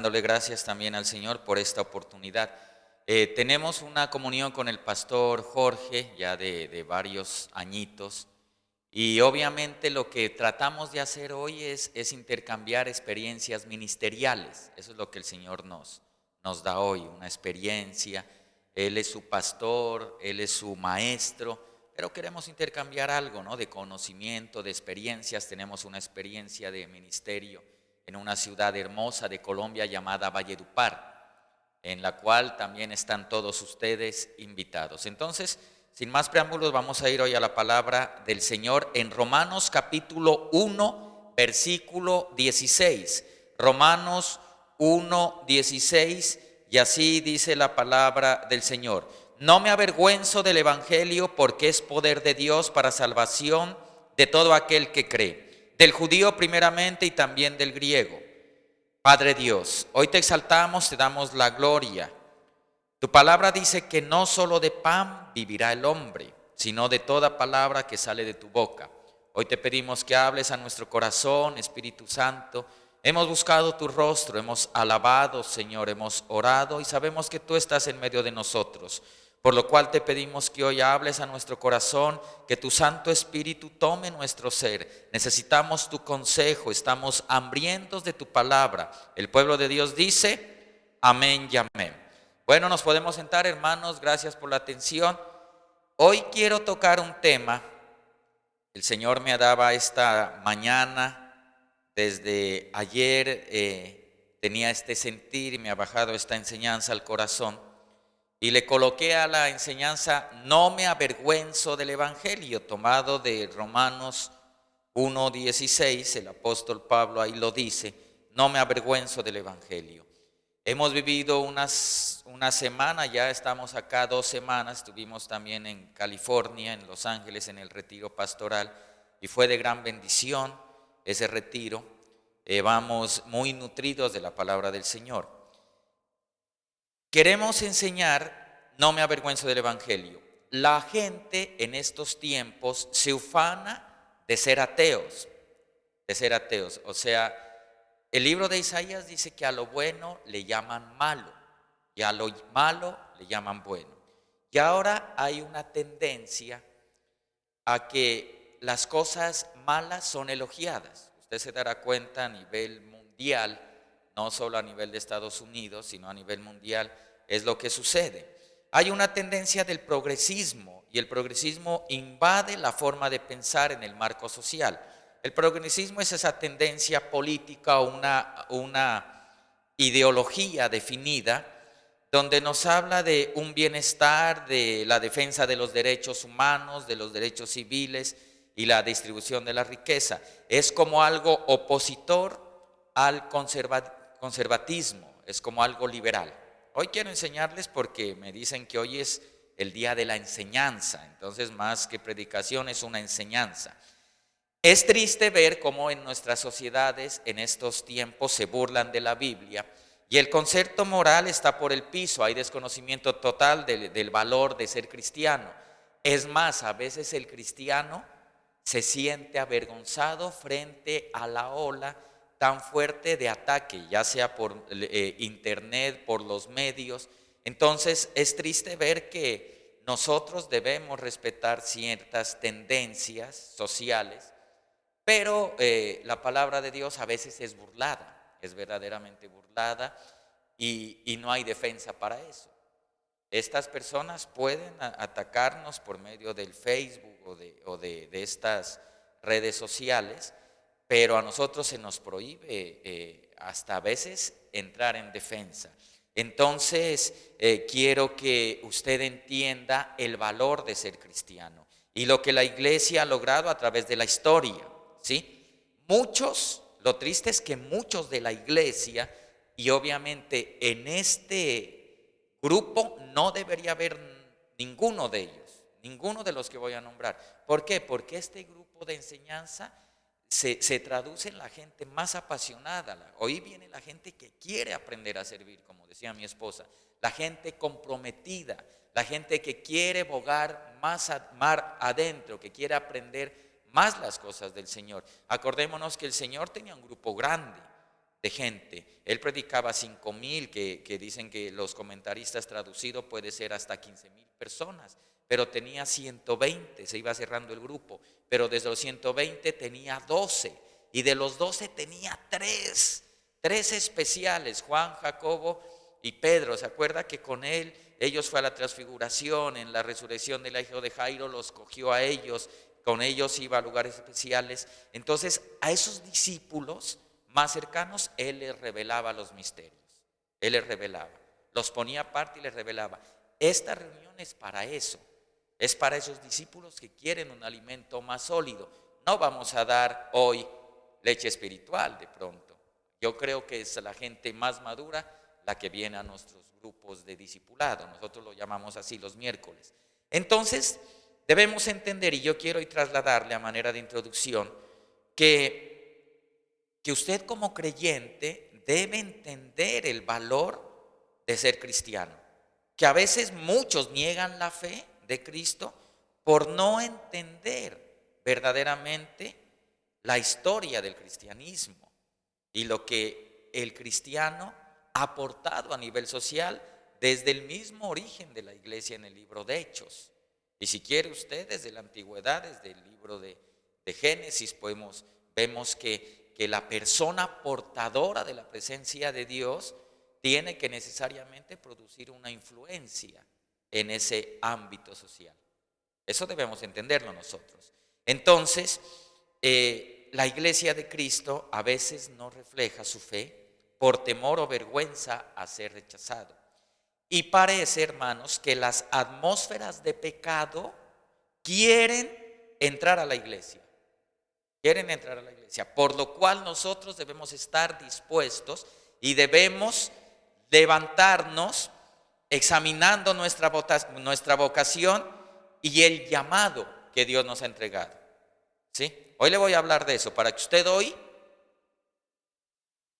Dándole gracias también al Señor por esta oportunidad. Tenemos una comunión con el pastor Jorge ya de varios añitos y obviamente lo que tratamos de hacer hoy es intercambiar experiencias ministeriales. Eso es lo que el Señor nos da hoy, una experiencia. Él es su pastor, Él es su maestro, pero queremos intercambiar algo, ¿no? De conocimiento, de experiencias. Tenemos una experiencia de ministerio en una ciudad hermosa de Colombia llamada Valledupar, en la cual también están todos ustedes invitados. Entonces, sin más preámbulos, vamos a ir hoy a la palabra del Señor en Romanos capítulo 1, versículo 16. Romanos 1, 16, y así dice la palabra del Señor. No me avergüenzo del evangelio, porque es poder de Dios para salvación de todo aquel que cree, del judío primeramente y también del griego. Padre Dios, hoy te exaltamos, te damos la gloria. Tu palabra dice que no solo de pan vivirá el hombre, sino de toda palabra que sale de tu boca. Hoy te pedimos que hables a nuestro corazón, Espíritu Santo. Hemos buscado tu rostro, hemos alabado, Señor, hemos orado y sabemos que tú estás en medio de nosotros. Por lo cual te pedimos que hoy hables a nuestro corazón, que tu Santo Espíritu tome nuestro ser. Necesitamos tu consejo, estamos hambrientos de tu palabra. El pueblo de Dios dice, amén y amén. Bueno, nos podemos sentar, hermanos, gracias por la atención. Hoy quiero tocar un tema. El Señor me daba esta mañana, desde ayer tenía este sentir y me ha bajado esta enseñanza al corazón. Y le coloqué a la enseñanza, no me avergüenzo del evangelio, tomado de Romanos 1:16, el apóstol Pablo ahí lo dice, no me avergüenzo del evangelio. Hemos vivido una semana, ya estamos acá 2 semanas, estuvimos también en California, en Los Ángeles, en el retiro pastoral, y fue de gran bendición ese retiro. Vamos muy nutridos de la palabra del Señor. Queremos enseñar, no me avergüenzo del evangelio. La gente en estos tiempos se ufana de ser ateos, O sea, el libro de Isaías dice que a lo bueno le llaman malo y a lo malo le llaman bueno. Y ahora hay una tendencia a que las cosas malas son elogiadas. Usted se dará cuenta a nivel mundial, no solo a nivel de Estados Unidos, sino a nivel mundial, es lo que sucede. Hay una tendencia del progresismo y el progresismo invade la forma de pensar en el marco social. El progresismo es esa tendencia política o una ideología definida donde nos habla de un bienestar, de la defensa de los derechos humanos, de los derechos civiles y la distribución de la riqueza. Es como algo opositor al conservatismo, es como algo liberal. Hoy quiero enseñarles porque me dicen que hoy es el día de la enseñanza, entonces más que predicación es una enseñanza. Es triste ver cómo en nuestras sociedades en estos tiempos se burlan de la Biblia y el concepto moral está por el piso, hay desconocimiento total del valor de ser cristiano. Es más, a veces el cristiano se siente avergonzado frente a la ola tan fuerte de ataque, ya sea por internet, por los medios. Entonces es triste ver que nosotros debemos respetar ciertas tendencias sociales, pero la palabra de Dios a veces es burlada, es verdaderamente burlada y no hay defensa para eso. Estas personas pueden atacarnos por medio del Facebook o de estas redes sociales, pero a nosotros se nos prohíbe hasta a veces entrar en defensa. Entonces, quiero que usted entienda el valor de ser cristiano y lo que la iglesia ha logrado a través de la historia, ¿sí? Muchos, lo triste es que muchos de la iglesia, y obviamente en este grupo no debería haber ninguno de ellos, ninguno de los que voy a nombrar. ¿Por qué? Porque este grupo de enseñanza se traduce en la gente más apasionada. Hoy viene la gente que quiere aprender a servir, como decía mi esposa, la gente comprometida, la gente que quiere bogar más mar adentro, que quiere aprender más las cosas del Señor. Acordémonos que el Señor tenía un grupo grande, de gente. Él predicaba 5,000, que dicen que los comentaristas traducido puede ser hasta 15,000 personas, pero tenía 120, se iba cerrando el grupo, pero desde los 120 tenía 12, y de los 12 tenía tres especiales, Juan, Jacobo y Pedro. ¿Se acuerda que con él, ellos fue a la transfiguración, en la resurrección del hijo de Jairo, los cogió a ellos, con ellos iba a lugares especiales? Entonces, a esos discípulos más cercanos, él les revelaba los misterios, él les revelaba, los ponía aparte y les revelaba. Esta reunión es para eso, es para esos discípulos que quieren un alimento más sólido. No vamos a dar hoy leche espiritual de pronto. Yo creo que es la gente más madura la que viene a nuestros grupos de discipulado. Nosotros lo llamamos así los miércoles. Entonces, debemos entender, y yo quiero hoy trasladarle a manera de introducción, que usted como creyente debe entender el valor de ser cristiano. Que a veces muchos niegan la fe de Cristo por no entender verdaderamente la historia del cristianismo y lo que el cristiano ha aportado a nivel social desde el mismo origen de la iglesia en el libro de Hechos. Y si quiere usted, desde la antigüedad, desde el libro de Génesis, vemos que la persona portadora de la presencia de Dios tiene que necesariamente producir una influencia en ese ámbito social. Eso debemos entenderlo nosotros. Entonces, la iglesia de Cristo a veces no refleja su fe por temor o vergüenza a ser rechazado. Y parece, hermanos, que las atmósferas de pecado quieren entrar a la iglesia. Quieren entrar a la iglesia, por lo cual nosotros debemos estar dispuestos y debemos levantarnos examinando nuestra vocación y el llamado que Dios nos ha entregado. ¿Sí? Hoy le voy a hablar de eso, para que usted hoy,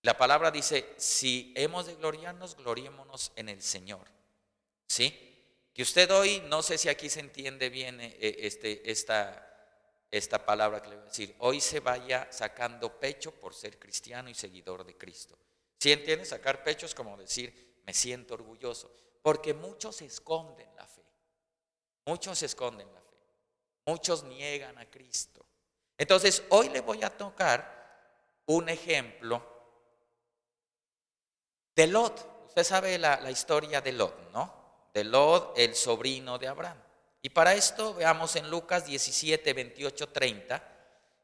la palabra dice, si hemos de gloriarnos, gloriémonos en el Señor. ¿Sí? Que usted hoy, no sé si aquí se entiende bien esta palabra que le voy a decir, hoy se vaya sacando pecho por ser cristiano y seguidor de Cristo. ¿Sí entiende? Sacar pecho es como decir, me siento orgulloso, porque muchos esconden la fe, muchos esconden la fe, muchos niegan a Cristo. Entonces, hoy le voy a tocar un ejemplo de Lot. Usted sabe la historia de Lot, ¿no? De Lot, el sobrino de Abraham. Y para esto veamos en Lucas 17, 28, 30,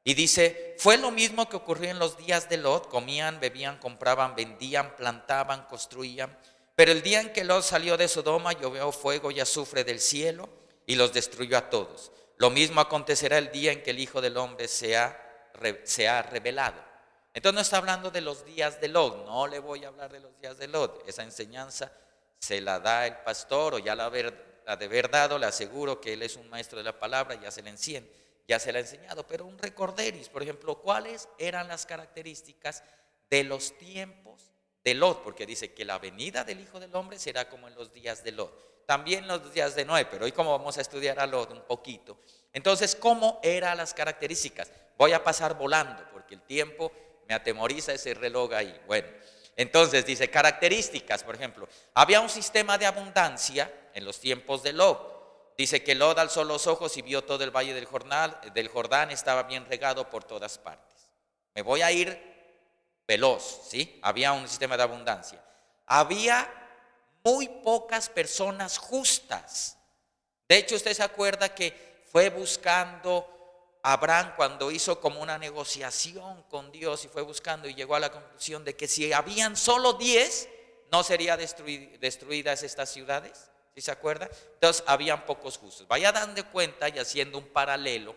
y dice, fue lo mismo que ocurrió en los días de Lot, comían, bebían, compraban, vendían, plantaban, construían, pero el día en que Lot salió de Sodoma llovió fuego y azufre del cielo y los destruyó a todos. Lo mismo acontecerá el día en que el Hijo del Hombre sea revelado. Entonces no está hablando de los días de Lot, no le voy a hablar de los días de Lot, esa enseñanza se la da el pastor o ya la de haber dado, le aseguro que él es un maestro de la palabra, ya se la ha enseñado, pero un recorderis, por ejemplo, ¿cuáles eran las características de los tiempos de Lot? Porque dice que la venida del Hijo del Hombre será como en los días de Lot, también los días de Noé, pero hoy como vamos a estudiar a Lot un poquito. Entonces, ¿cómo eran las características? Voy a pasar volando porque el tiempo me atemoriza ese reloj ahí. Bueno, entonces dice características, por ejemplo, había un sistema de abundancia en los tiempos de Lot. Dice que Lot alzó los ojos y vio todo el valle del Jordán, estaba bien regado por todas partes. Me voy a ir veloz, ¿sí? Había un sistema de abundancia. Había muy pocas personas justas. De hecho, usted se acuerda que fue buscando Abraham cuando hizo como una negociación con Dios y fue buscando y llegó a la conclusión de que si habían solo 10, no serían destruidas estas ciudades. ¿Sí se acuerda? Entonces habían pocos justos. Vaya dando cuenta y haciendo un paralelo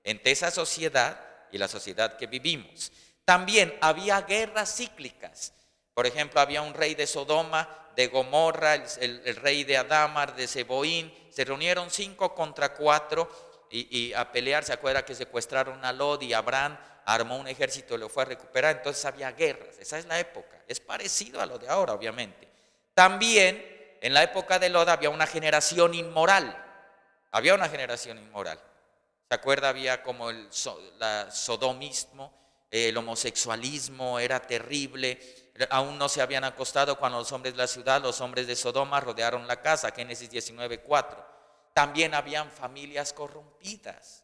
entre esa sociedad y la sociedad que vivimos. También había guerras cíclicas. Por ejemplo, había un rey de Sodoma, de Gomorra, el rey de Adamar, de Zeboín. Se reunieron 5 contra 4 y a pelear. Se acuerda que secuestraron a Lot y Abraham armó un ejército y lo fue a recuperar. Entonces había guerras. Esa es la época. Es parecido a lo de ahora, obviamente. También en la época de Lot había una generación inmoral. ¿Se acuerda? Había como el sodomismo, el homosexualismo era terrible, aún no se habían acostado cuando los hombres de la ciudad, los hombres de Sodoma rodearon la casa, Génesis 19:4. También habían familias corrompidas,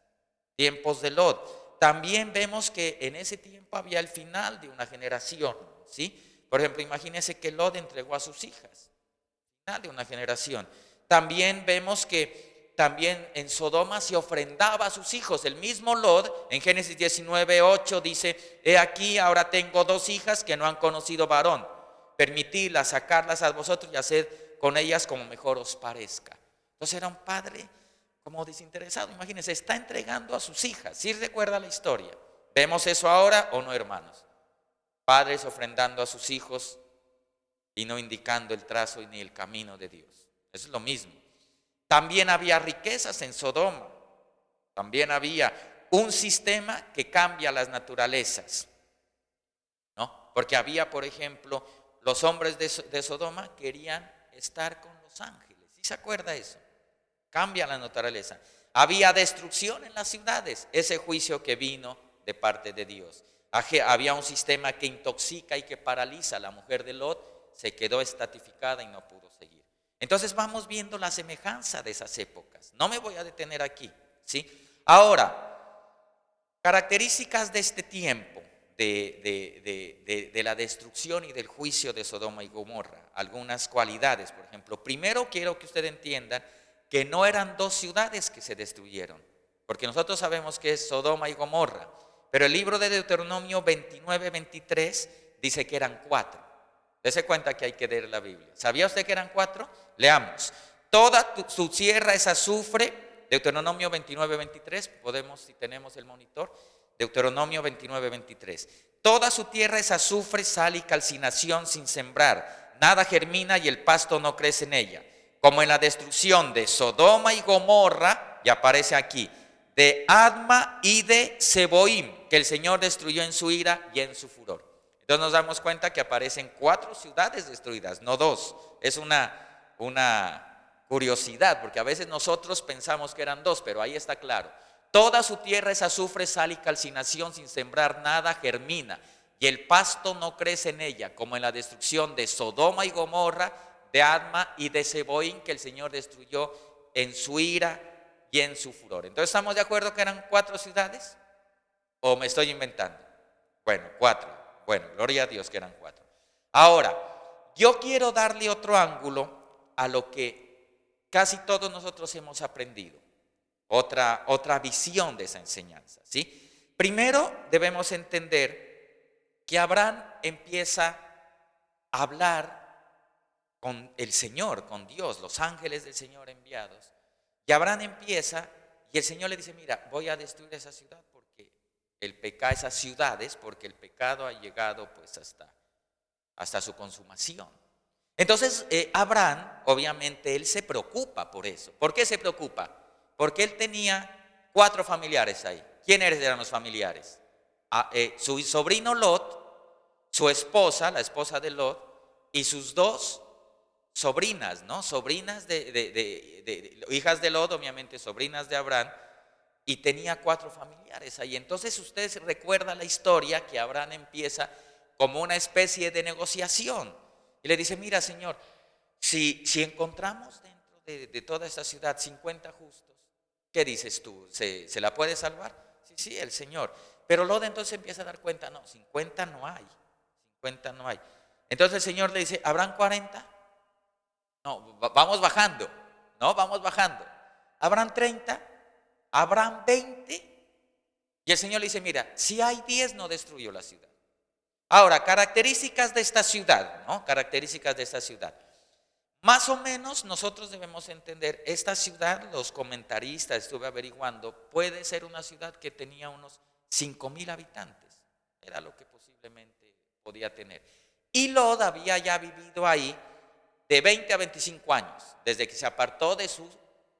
tiempos de Lot. También vemos que en ese tiempo había el final de una generación, ¿sí? Por ejemplo, imagínense que Lot entregó a sus hijas, final de una generación. También vemos que también en Sodoma se ofrendaba a sus hijos. El mismo Lot en Génesis 19:8 dice: he aquí, ahora tengo 2 hijas que no han conocido varón. Permitidlas, sacarlas a vosotros y haced con ellas como mejor os parezca. Entonces era un padre como desinteresado. Imagínense, está entregando a sus hijas. ¿Sí recuerda la historia? ¿Vemos eso ahora o no, hermanos? Padres ofrendando a sus hijos y no indicando el trazo ni el camino de Dios. Eso es lo mismo. También había riquezas en Sodoma. También había un sistema que cambia las naturalezas, ¿no? Porque había, por ejemplo, los hombres de Sodoma querían estar con los ángeles. ¿Sí se acuerda eso? Cambia la naturaleza. Había destrucción en las ciudades, ese juicio que vino de parte de Dios. Había un sistema que intoxica y que paraliza. La mujer de Lot se quedó estatificada y no pudo seguir. Entonces vamos viendo la semejanza de esas épocas. No me voy a detener aquí, ¿sí? Ahora, características de este tiempo, de la destrucción y del juicio de Sodoma y Gomorra. Algunas cualidades, por ejemplo. Primero quiero que ustedes entiendan que no eran 2 ciudades que se destruyeron, porque nosotros sabemos que es Sodoma y Gomorra, pero el libro de Deuteronomio 29:23 dice que eran 4. Dese cuenta que hay que leer la Biblia. ¿Sabía usted que eran 4? Leamos. Toda su tierra es azufre, Deuteronomio 29:23, podemos, si tenemos el monitor, Deuteronomio 29:23. Toda su tierra es azufre, sal y calcinación sin sembrar, nada germina y el pasto no crece en ella. Como en la destrucción de Sodoma y Gomorra, y aparece aquí, de Adma y de Seboim, que el Señor destruyó en su ira y en su furor. Entonces nos damos cuenta que aparecen 4 ciudades destruidas, no 2. Es una curiosidad, porque a veces nosotros pensamos que eran 2, pero ahí está claro. Toda su tierra es azufre, sal y calcinación, sin sembrar nada germina, y el pasto no crece en ella, como en la destrucción de Sodoma y Gomorra, de Adma y de Seboim, que el Señor destruyó en su ira y en su furor. Entonces, ¿estamos de acuerdo que eran 4 ciudades? ¿O me estoy inventando? Bueno, 4. Bueno, gloria a Dios que eran 4. Ahora, yo quiero darle otro ángulo a lo que casi todos nosotros hemos aprendido. Otra visión de esa enseñanza, ¿sí? Primero debemos entender que Abraham empieza a hablar con el Señor, con Dios, los ángeles del Señor enviados. Y Abraham empieza y el Señor le dice: mira, voy a destruir esa ciudad porque esas ciudades, porque el pecado ha llegado pues hasta su consumación. Entonces Abraham, obviamente, él se preocupa por eso. ¿Por qué se preocupa? Porque él tenía 4 familiares ahí. ¿Quiénes eran los familiares? Su sobrino Lot, su esposa, la esposa de Lot, y sus 2 sobrinas, ¿no? Sobrinas de hijas de Lot, obviamente sobrinas de Abraham, y tenía 4 familiares ahí. Entonces usted recuerda la historia que Abraham empieza como una especie de negociación y le dice: mira, Señor, si encontramos dentro de toda esta ciudad 50 justos, ¿qué dices tú? ¿Se la puede salvar? Sí, el Señor. Pero Lot entonces empieza a dar cuenta: no, 50 no hay, 50 no hay. Entonces el Señor le dice: ¿habrán 40? No, vamos bajando, ¿no? Vamos bajando. ¿Habrán 30? ¿Habrán 20? Y el Señor le dice: mira, si hay 10 no destruyó la ciudad. Ahora, características de esta ciudad, ¿no? Características de esta ciudad. Más o menos nosotros debemos entender, esta ciudad, los comentaristas, estuve averiguando, puede ser una ciudad que tenía unos 5,000 habitantes. Era lo que posiblemente podía tener. Y Lot había ya vivido ahí de 20 a 25 años, desde que se apartó de su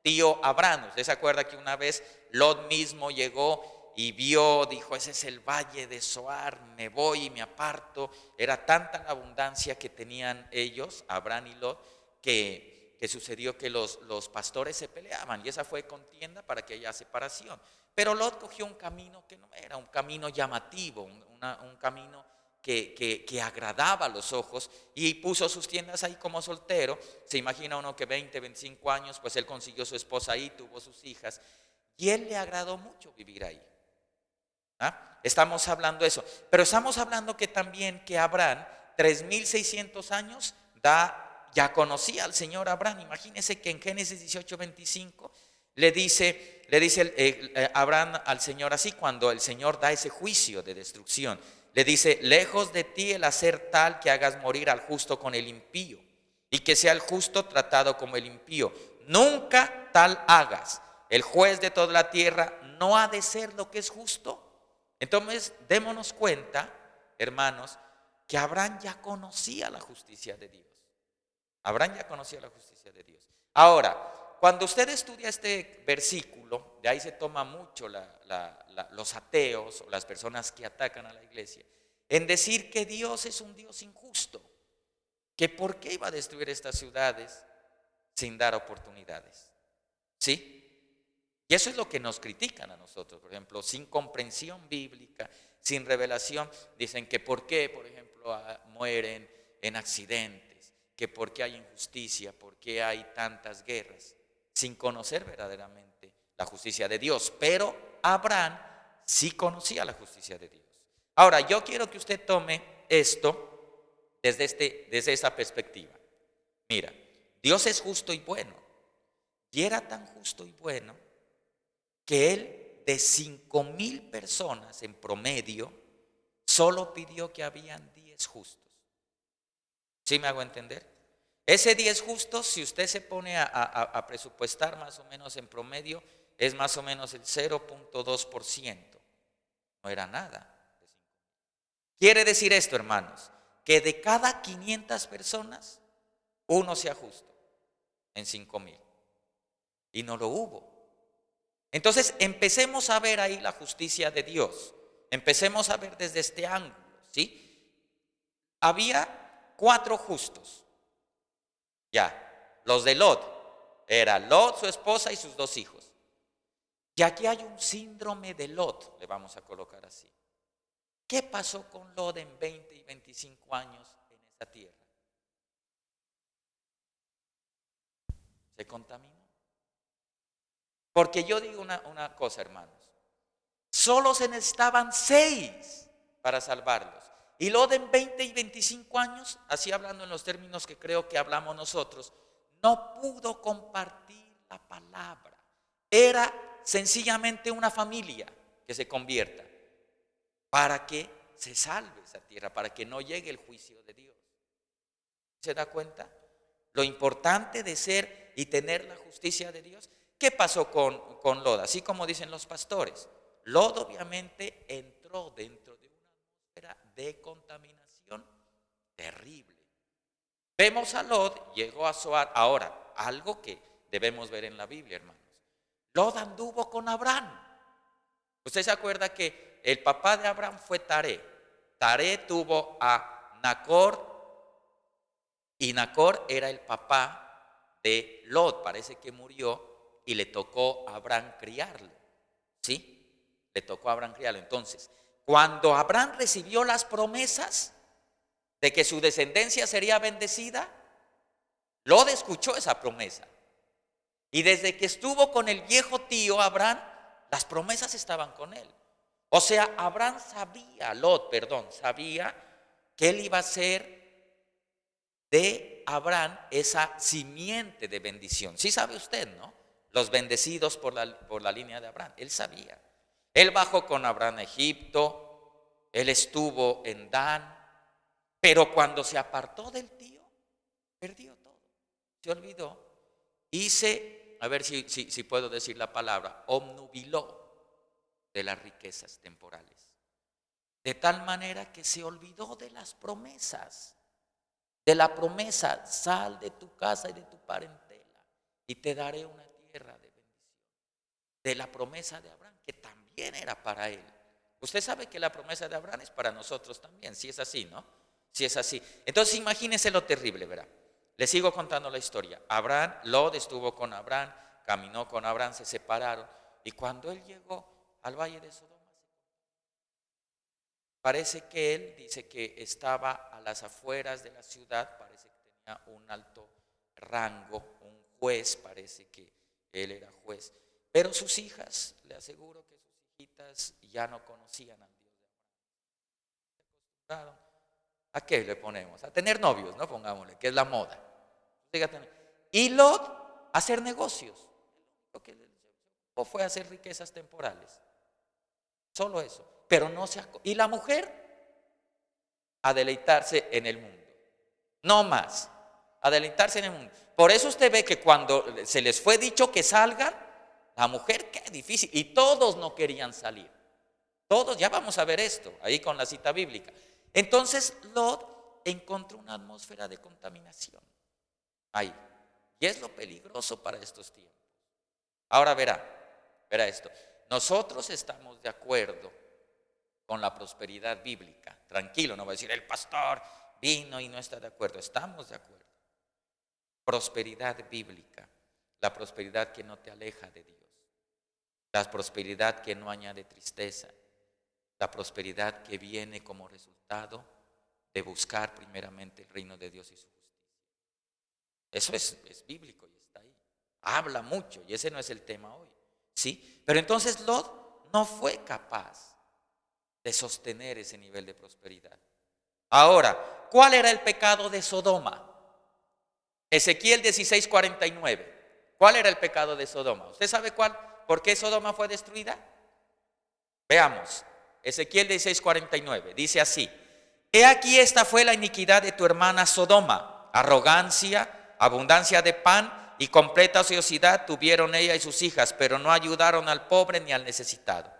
tío Abraham. Usted se acuerda que una vez Lot mismo llegó y dijo: ese es el valle de Zoar, me voy y me aparto. Era tanta la abundancia que tenían ellos, Abraham y Lot, que que sucedió que los pastores se peleaban y esa fue contienda para que haya separación. Pero Lot cogió un camino que no era un camino llamativo, un camino que agradaba a los ojos, y puso sus tiendas ahí como soltero. Se imagina uno que 20, 25 años, pues él consiguió su esposa ahí, tuvo sus hijas, y él le agradó mucho vivir ahí. ¿Ah? Estamos hablando de eso, pero estamos hablando que también que Abraham, 3600 años, ya conocía al Señor Abraham. Imagínense que en Génesis 18:25 le dice Abraham al Señor así, cuando el Señor da ese juicio de destrucción. Le dice: lejos de ti el hacer tal que hagas morir al justo con el impío, y que sea el justo tratado como el impío. Nunca tal hagas. El juez de toda la tierra no ha de ser lo que es justo. Entonces, démonos cuenta, hermanos, que Abraham ya conocía la justicia de Dios. Abraham ya conocía la justicia de Dios. Ahora, cuando usted estudia este versículo, de ahí se toma mucho los ateos o las personas que atacan a la iglesia, en decir que Dios es un Dios injusto, que por qué iba a destruir estas ciudades sin dar oportunidades. ¿Sí? Y eso es lo que nos critican a nosotros, por ejemplo, sin comprensión bíblica, sin revelación. Dicen que por qué, por ejemplo, mueren en accidentes, que por qué hay injusticia, por qué hay tantas guerras, sin conocer verdaderamente la justicia de Dios. Pero Abraham sí conocía la justicia de Dios. Ahora, yo quiero que usted tome esto desde esta perspectiva. Mira, Dios es justo y bueno, y era tan justo y bueno que él, de 5,000 personas en promedio, solo pidió que habían 10 justos. ¿Sí me hago entender? Ese 10 justos, si usted se pone a presupuestar más o menos en promedio, es más o menos el 0.2%. No era nada. Quiere decir esto, hermanos, que de cada 500 personas, uno sea justo en 5,000. Y no lo hubo. Entonces, empecemos a ver ahí la justicia de Dios. Empecemos a ver desde este ángulo, ¿sí? Había 4 justos. Ya, los de Lot. Era Lot, su esposa y sus 2 hijos. Y aquí hay un síndrome de Lot, le vamos a colocar así. ¿Qué pasó con Lot en 20 y 25 años en esa tierra? ¿Se contaminó? Porque yo digo una cosa, hermanos. Solo se necesitaban 6 para salvarlos. Y Lot en 20 y 25 años, así hablando en los términos que creo que hablamos nosotros, no pudo compartir la palabra. Era sencillamente una familia que se convierta para que se salve esa tierra, para que no llegue el juicio de Dios. ¿Se da cuenta? Lo importante de ser y tener la justicia de Dios. ¿Qué pasó con Lot? Así como dicen los pastores, Lot obviamente entró dentro de una atmósfera de contaminación terrible. Vemos a Lot, llegó a Zoar. Ahora, algo que debemos ver en la Biblia, hermanos. Lot anduvo con Abraham. Usted se acuerda que el papá de Abraham fue Taré. Taré tuvo a Nacor, y Nacor era el papá de Lot. Parece que murió y le tocó a Abraham criarlo. ¿Sí? Le tocó a Abraham criarlo. Entonces, cuando Abraham recibió las promesas de que su descendencia sería bendecida, Lot escuchó esa promesa. Y desde que estuvo con el viejo tío Abraham, las promesas estaban con él. O sea, Abraham sabía que él iba a ser de Abraham esa simiente de bendición. Sí sabe usted, ¿no? Los bendecidos por la línea de Abraham. Él sabía. Él bajó con Abraham a Egipto. Él estuvo en Dan. Pero cuando se apartó del tío, perdió todo. Se olvidó. Y a ver si puedo decir la palabra, obnubiló de las riquezas temporales. De tal manera que se olvidó de las promesas. De la promesa: sal de tu casa y de tu parentela y te daré una tierra de bendición. De la promesa de Abraham, que también era para él. Usted sabe que la promesa de Abraham es para nosotros también, si es así, ¿no? Si es así. Entonces imagínese lo terrible, ¿verdad? Le sigo contando la historia. Lot estuvo con Abraham, caminó con Abraham, se separaron. Y cuando él llegó al valle de Sodoma, parece que él dice que estaba a las afueras de la ciudad, parece que tenía un alto rango, un juez, parece que él era juez. Pero sus hijas, le aseguro que sus hijitas ya no conocían al Dios de Abraham. ¿A qué le ponemos? A tener novios, ¿no? Pongámosle, que es la moda. Y Lot, a hacer negocios. Lo que le fue a hacer riquezas temporales. Solo eso. Pero no se y la mujer, a deleitarse en el mundo. No más. A deleitarse en el mundo. Por eso usted ve que cuando se les fue dicho que salgan, la mujer, qué difícil. Y todos no querían salir. Todos, ya vamos a ver esto, ahí con la cita bíblica. Entonces Lot encontró una atmósfera de contaminación ahí. Y es lo peligroso para estos tiempos. Ahora verá esto. Nosotros estamos de acuerdo con la prosperidad bíblica. Tranquilo, no va a decir el pastor vino y no está de acuerdo. Estamos de acuerdo. Prosperidad bíblica. La prosperidad que no te aleja de Dios. La prosperidad que no añade tristeza. La prosperidad que viene como resultado de buscar primeramente el reino de Dios y su justicia. Eso es bíblico y está ahí. Habla mucho y ese no es el tema hoy. ¿Sí? Pero entonces Lot no fue capaz de sostener ese nivel de prosperidad. Ahora, ¿cuál era el pecado de Sodoma? Ezequiel 16:49. ¿Cuál era el pecado de Sodoma? ¿Usted sabe cuál? ¿Por qué Sodoma fue destruida? Veamos. Ezequiel 16:49. Dice así: He aquí esta fue la iniquidad de tu hermana Sodoma. Arrogancia, abundancia de pan y completa ociosidad tuvieron ella y sus hijas, pero no ayudaron al pobre ni al necesitado.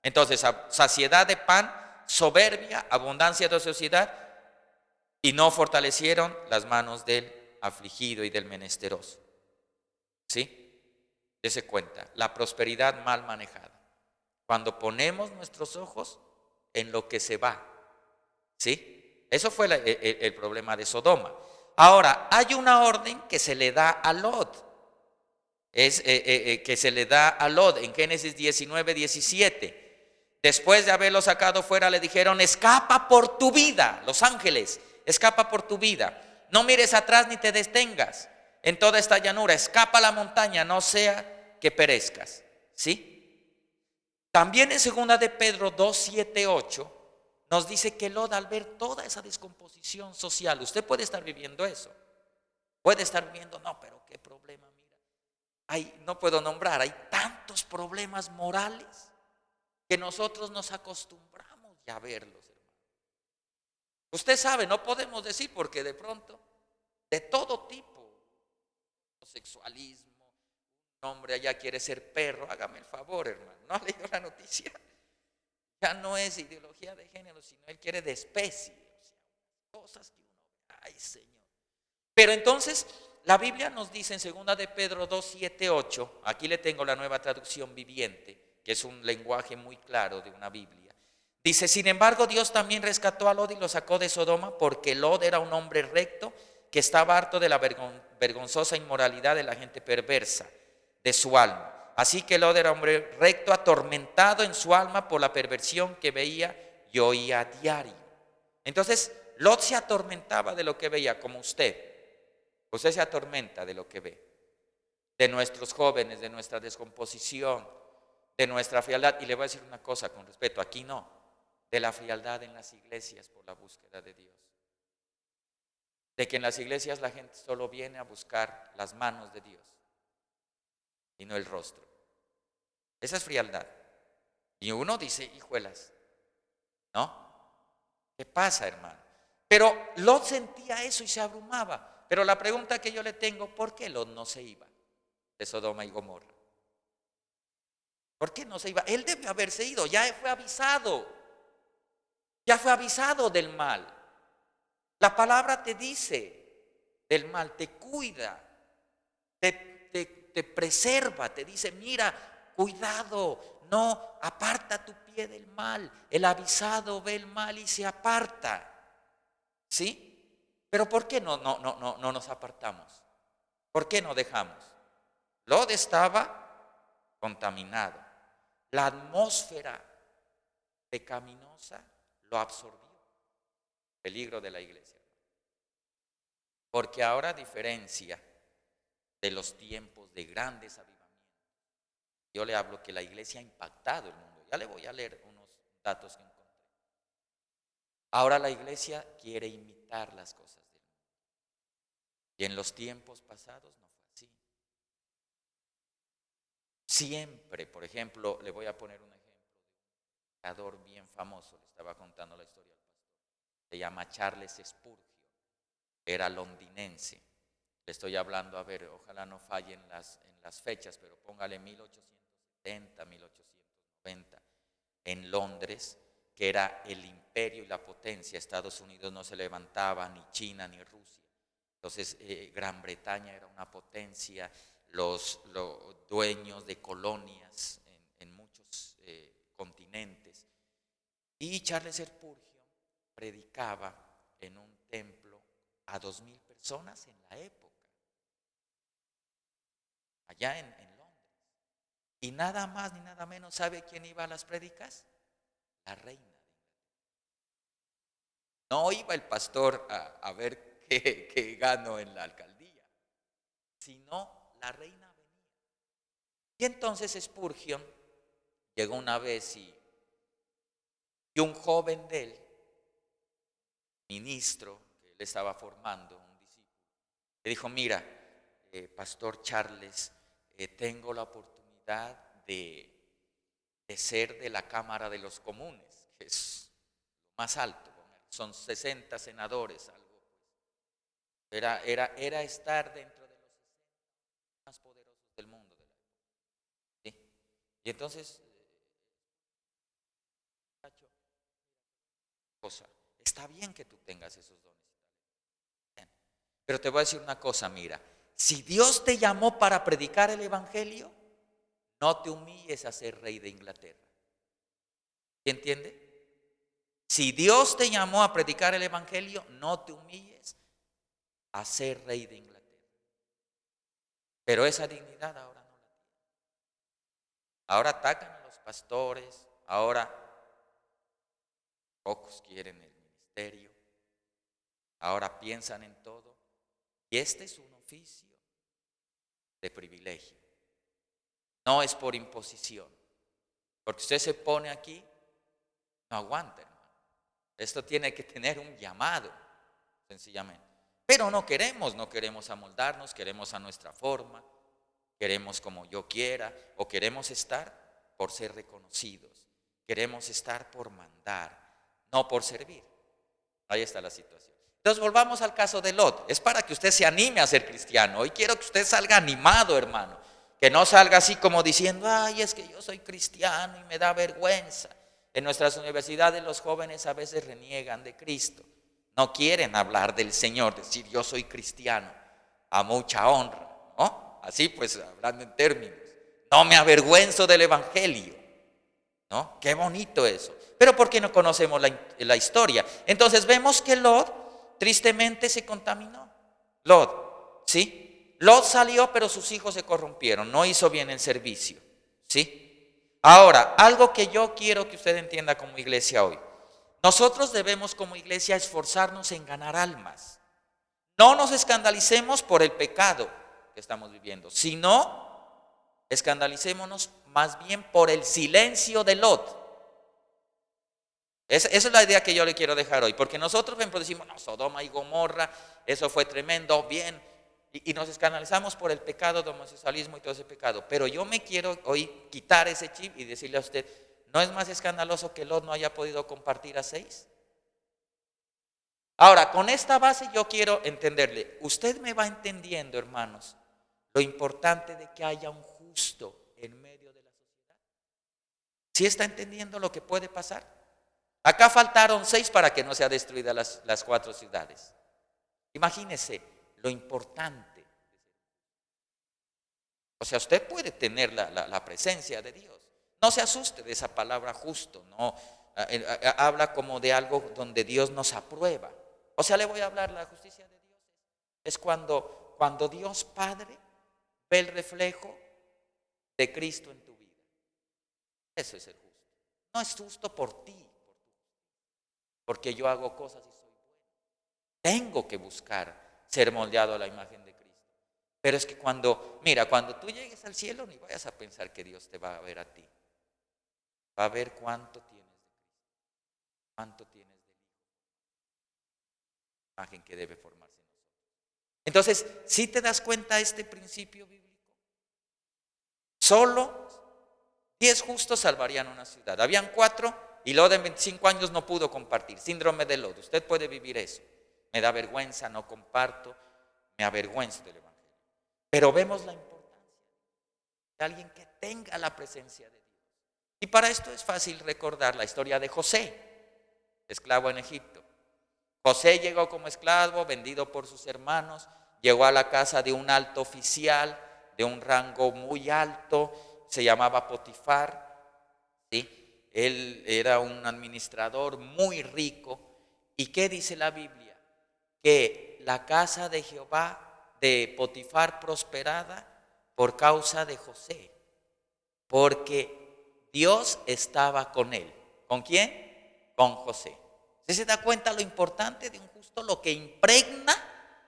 Entonces, saciedad de pan, soberbia, abundancia de ociosidad, y no fortalecieron las manos del afligido y del menesteroso. ¿Sí? Dese cuenta, la prosperidad mal manejada. Cuando ponemos nuestros ojos en lo que se va. ¿Sí? Eso fue el problema de Sodoma. Ahora, hay una orden que se le da a Lot. Que se le da a Lot en Génesis 19:17. Después de haberlo sacado fuera, le dijeron: escapa por tu vida, los ángeles, escapa por tu vida. No mires atrás ni te detengas en toda esta llanura. Escapa a la montaña, no sea que perezcas. ¿Sí? También en 2 de Pedro 2:7-8 nos dice que Lot, al ver toda esa descomposición social, usted puede estar viviendo eso. Puede estar viviendo, no, pero qué problema, mira. No puedo nombrar, hay tantos problemas morales que nosotros nos acostumbramos ya a verlos, hermano. Usted sabe, no podemos decir porque de pronto, de todo tipo, sexualismo, un hombre allá quiere ser perro, hágame el favor, hermano, ¿no ha leído la noticia? Ya no es ideología de género, sino él quiere de especie, o sea, cosas que uno, ay Señor. Pero entonces, la Biblia nos dice en 2 de Pedro 2:7-8, aquí le tengo la Nueva Traducción Viviente, que es un lenguaje muy claro de una Biblia. Dice: sin embargo, Dios también rescató a Lot y lo sacó de Sodoma, porque Lot era un hombre recto que estaba harto de la vergonzosa inmoralidad de la gente perversa de su alma. Así que Lot era hombre recto, atormentado en su alma por la perversión que veía y oía a diario. Entonces, Lot se atormentaba de lo que veía, como usted. Usted se atormenta de lo que ve, de nuestros jóvenes, de nuestra descomposición, de nuestra frialdad. Y le voy a decir una cosa con respeto, aquí no, de la frialdad en las iglesias por la búsqueda de Dios. De que en las iglesias la gente solo viene a buscar las manos de Dios y no el rostro. Esa es frialdad. Y uno dice, hijuelas, ¿no? ¿Qué pasa, hermano? Pero Lot sentía eso y se abrumaba. Pero la pregunta que yo le tengo, ¿por qué Lot no se iba de Sodoma y Gomorra? ¿Por qué no se iba? Él debe haberse ido, ya fue avisado. Ya fue avisado del mal. La palabra te dice del mal, te cuida, te preserva, te dice, mira, cuidado, no, aparta tu pie del mal. El avisado ve el mal y se aparta. ¿Sí? Pero ¿por qué no nos apartamos? ¿Por qué no dejamos? Lot estaba contaminado. La atmósfera pecaminosa lo absorbió. Peligro de la iglesia. Porque ahora, a diferencia de los tiempos de grandes avivamientos, yo le hablo que la iglesia ha impactado el mundo. Ya le voy a leer unos datos que encontré. Ahora la iglesia quiere imitar las cosas del mundo. Y en los tiempos pasados no fue así. Siempre, por ejemplo, le voy a poner un ejemplo de un predicador bien famoso, le estaba contando la historia al pastor. Se llama Charles Spurgeon, era londinense. Le estoy hablando, a ver, ojalá no fallen en las fechas, pero póngale 1870, 1890, en Londres, que era el imperio y la potencia. Estados Unidos no se levantaba, ni China, ni Rusia. Entonces, Gran Bretaña era una potencia, los dueños de colonias en muchos continentes. Y Charles Spurgeon predicaba en un templo a 2,000 personas en la época, allá en Londres. Y nada más ni nada menos, ¿sabe quién iba a las prédicas? La reina de Inglaterra. No iba el pastor a ver qué ganó en la alcaldía, sino la reina venía. Y entonces Spurgeon llegó una vez y un joven de él, ministro, que él estaba formando, un discípulo, le dijo: mira, pastor Charles, tengo la oportunidad de ser de la Cámara de los Comunes, que es lo más alto, son 60 senadores, algo. Era estar dentro de los 60 más poderosos del mundo de la época. ¿Sí? Y entonces, está bien que tú tengas esos dones, pero te voy a decir una cosa, mira, si Dios te llamó para predicar el evangelio, no te humilles a ser rey de Inglaterra. ¿Sí entiende? Si Dios te llamó a predicar el evangelio, no te humilles a ser rey de Inglaterra. Pero esa dignidad ahora no la tiene. Ahora atacan a los pastores, ahora pocos quieren el ministerio, ahora piensan en todo. Y este es un oficio de privilegio. No es por imposición. Porque usted se pone aquí, no aguanta, hermano. Esto tiene que tener un llamado, sencillamente. Pero no queremos amoldarnos, queremos a nuestra forma, queremos como yo quiera, o queremos estar por ser reconocidos, queremos estar por mandar, no por servir. Ahí está la situación. Entonces volvamos al caso de Lot. Es para que usted se anime a ser cristiano. Hoy quiero que usted salga animado, hermano. Que no salga así como diciendo: ay, es que yo soy cristiano y me da vergüenza. En nuestras universidades los jóvenes a veces reniegan de Cristo. No quieren hablar del Señor, decir yo soy cristiano, a mucha honra, ¿no? Así pues, hablando en términos. No me avergüenzo del evangelio, ¿no? Qué bonito eso. Pero ¿por qué no conocemos la historia? Entonces vemos que Lot tristemente se contaminó. Lot, ¿sí? Lot salió, pero sus hijos se corrompieron, no hizo bien el servicio, ¿sí? Ahora, algo que yo quiero que usted entienda como iglesia hoy. Nosotros debemos como iglesia esforzarnos en ganar almas. No nos escandalicemos por el pecado que estamos viviendo, sino escandalicémonos más bien por el silencio de Lot. Esa es la idea que yo le quiero dejar hoy, porque nosotros decimos: no, Sodoma y Gomorra, eso fue tremendo, bien, y nos escandalizamos por el pecado de homosexualismo y todo ese pecado. Pero yo me quiero hoy quitar ese chip y decirle a usted: ¿no es más escandaloso que Lot no haya podido compartir a 6? Ahora, con esta base yo quiero entenderle. Usted me va entendiendo, hermanos, lo importante de que haya un justo en medio de la sociedad. ¿Sí está entendiendo lo que puede pasar? Acá faltaron 6 para que no sea destruida las 4 ciudades. Imagínese lo importante. O sea, usted puede tener la presencia de Dios. No se asuste de esa palabra justo, no. Habla como de algo donde Dios nos aprueba. O sea, le voy a hablar, la justicia de Dios es cuando Dios Padre ve el reflejo de Cristo en tu vida. Eso es el justo. No es justo por ti, porque yo hago cosas y soy bueno. Tengo que buscar ser moldeado a la imagen de Cristo. Pero es que cuando tú llegues al cielo, ni vayas a pensar que Dios te va a ver a ti. Va a ver cuánto tienes de Cristo, cuánto tienes del Hijo, la imagen que debe formarse en nosotros. Entonces, si te das cuenta de este principio bíblico, solo 10 justos salvarían una ciudad. Habían 4 y Lot en 25 años no pudo compartir. Síndrome de Lot. Usted puede vivir eso. Me da vergüenza, no comparto, me avergüenzo del Evangelio. Pero vemos la importancia de alguien que tenga la presencia de Dios. Y para esto es fácil recordar la historia de José, esclavo en Egipto. José llegó como esclavo, vendido por sus hermanos, llegó a la casa de un alto oficial, de un rango muy alto, se llamaba Potifar, ¿sí? Él era un administrador muy rico. ¿Y qué dice la Biblia? Que la casa de Jehová, de Potifar, prosperada por causa de José, porque Dios estaba con él. ¿Con quién? Con José. ¿Usted se da cuenta lo importante de un justo, lo que impregna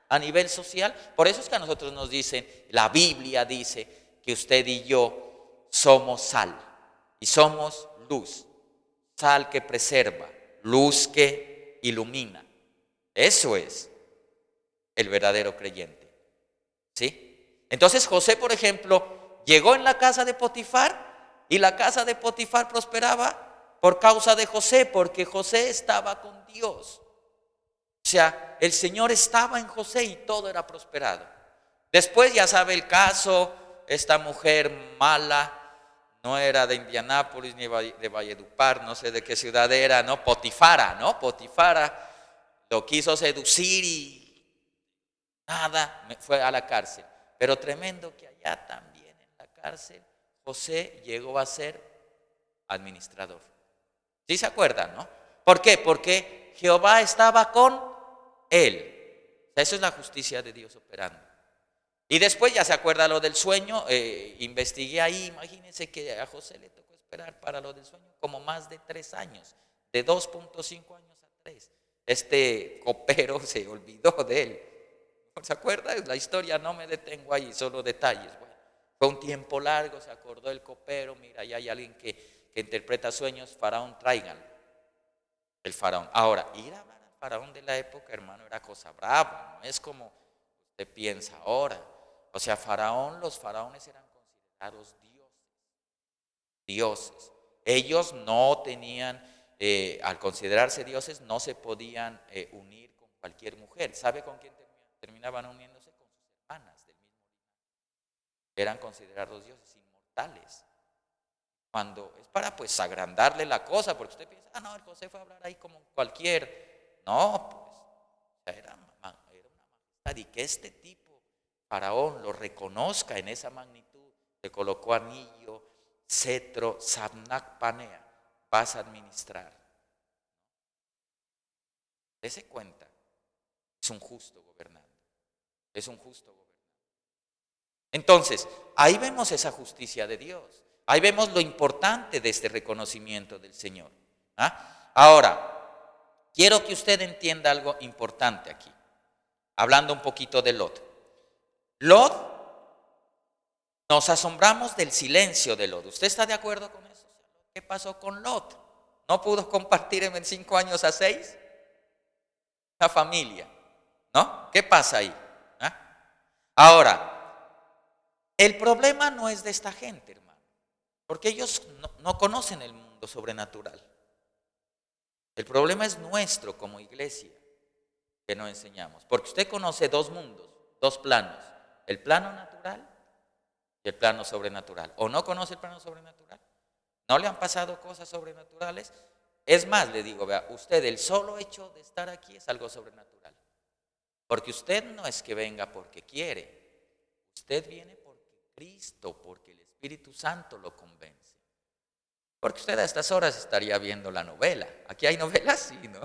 a nivel social? Por eso es que a nosotros nos dicen, la Biblia dice que usted y yo somos sal y somos luz. Sal que preserva, luz que ilumina. Eso es el verdadero creyente. ¿Sí? Entonces José, por ejemplo, llegó en la casa de Potifar y la casa de Potifar prosperaba por causa de José, porque José estaba con Dios. O sea, el Señor estaba en José y todo era prosperado. Después ya sabe el caso, esta mujer mala, no era de Indianápolis ni de Valledupar, no sé de qué ciudad era, ¿no? Potifara lo quiso seducir y nada, fue a la cárcel. Pero tremendo que allá también en la cárcel José llegó a ser administrador. ¿Sí se acuerdan, no? ¿Por qué? Porque Jehová estaba con él. Eso es la justicia de Dios operando. Y después ya se acuerda lo del sueño, investigué ahí, imagínense que a José le tocó esperar para lo del sueño como más de 3 años, de 2.5 años a 3. Este copero se olvidó de él. ¿Se acuerda? La historia, no me detengo ahí, solo detalles. Bueno, fue un tiempo largo, se acordó el copero, mira, ahí hay alguien que interpreta sueños, faraón, tráiganlo. El faraón. Ahora, ir a hablar al faraón de la época, hermano, era cosa brava, no es como usted piensa ahora. O sea, los faraones eran considerados dioses. Ellos no tenían, al considerarse dioses, no se podían unir con cualquier mujer. ¿Sabe con quién terminaban uniéndose? Con sus hermanas del mismo linaje. Eran considerados dioses inmortales. Cuando es para pues agrandarle la cosa, porque usted piensa, no, el José fue a hablar ahí como cualquier. No, pues era una majestad, y que este tipo, faraón, lo reconozca en esa magnitud, le colocó anillo, cetro, sabnac panea, vas a administrar. Dese cuenta, es un justo gobernante, es un justo gobernante. Entonces, ahí vemos esa justicia de Dios. Ahí vemos lo importante de este reconocimiento del Señor. ¿Ah? Ahora, quiero que usted entienda algo importante aquí, hablando un poquito de Lot. Lot, nos asombramos del silencio de Lot. ¿Usted está de acuerdo con eso? ¿Qué pasó con Lot? ¿No pudo compartir en 5 años a 6? La familia, ¿no? ¿Qué pasa ahí? ¿Ah? Ahora, el problema no es de esta gente, hermano, porque ellos no conocen el mundo sobrenatural. El problema es nuestro como iglesia, que no enseñamos. Porque usted conoce 2 mundos, 2 planos, el plano natural y el plano sobrenatural. ¿O no conoce el plano sobrenatural? ¿No le han pasado cosas sobrenaturales? Es más, le digo, vea, usted, el solo hecho de estar aquí es algo sobrenatural. Porque usted no es que venga porque quiere, usted viene porque Cristo, porque el Espíritu Santo lo convence. Porque usted a estas horas estaría viendo la novela. ¿Aquí hay novelas? Sí, ¿no?